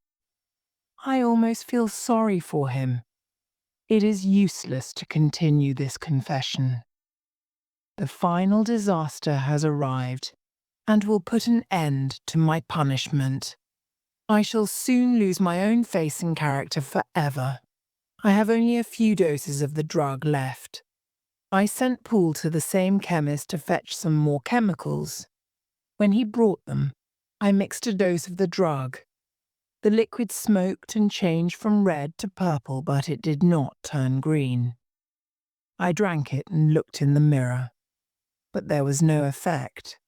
I almost feel sorry for him. It is useless to continue this confession. The final disaster has arrived, and will put an end to my punishment. I shall soon lose my own face and character forever. I have only a few doses of the drug left. I sent Poole to the same chemist to fetch some more chemicals. When he brought them, I mixed a dose of the drug. The liquid smoked and changed from red to purple, but it did not turn green. I drank it and looked in the mirror, but there was no effect.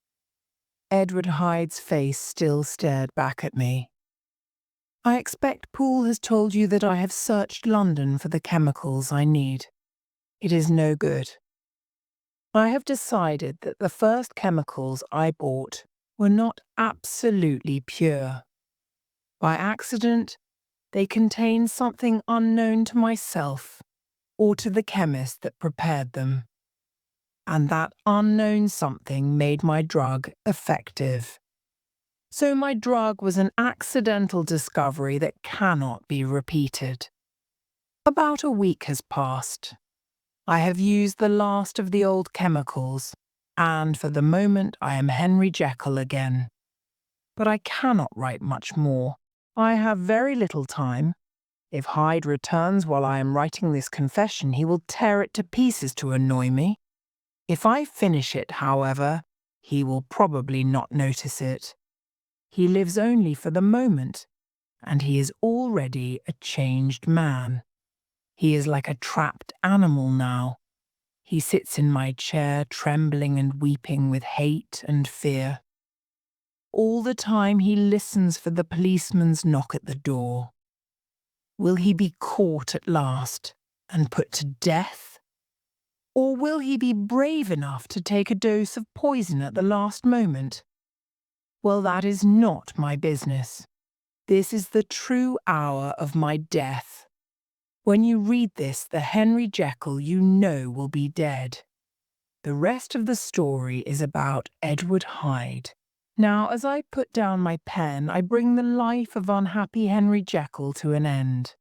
Edward Hyde's face still stared back at me. I expect Poole has told you that I have searched London for the chemicals I need. It is no good. I have decided that the first chemicals I bought were not absolutely pure. By accident, they contained something unknown to myself or to the chemist that prepared them. And that unknown something made my drug effective. So my drug was an accidental discovery that cannot be repeated. About a week has passed. I have used the last of the old chemicals, and for the moment I am Henry Jekyll again. But I cannot write much more. I have very little time. If Hyde returns while I am writing this confession, he will tear it to pieces to annoy me. If I finish it, however, he will probably not notice it. He lives only for the moment, and he is already a changed man. He is like a trapped animal now. He sits in my chair, trembling and weeping with hate and fear. All the time he listens for the policeman's knock at the door. Will he be caught at last and put to death? Or will he be brave enough to take a dose of poison at the last moment? Well, that is not my business. This is the true hour of my death. When you read this, the Henry Jekyll you know will be dead. The rest of the story is about Edward Hyde. Now, as I put down my pen, I bring the life of unhappy Henry Jekyll to an end.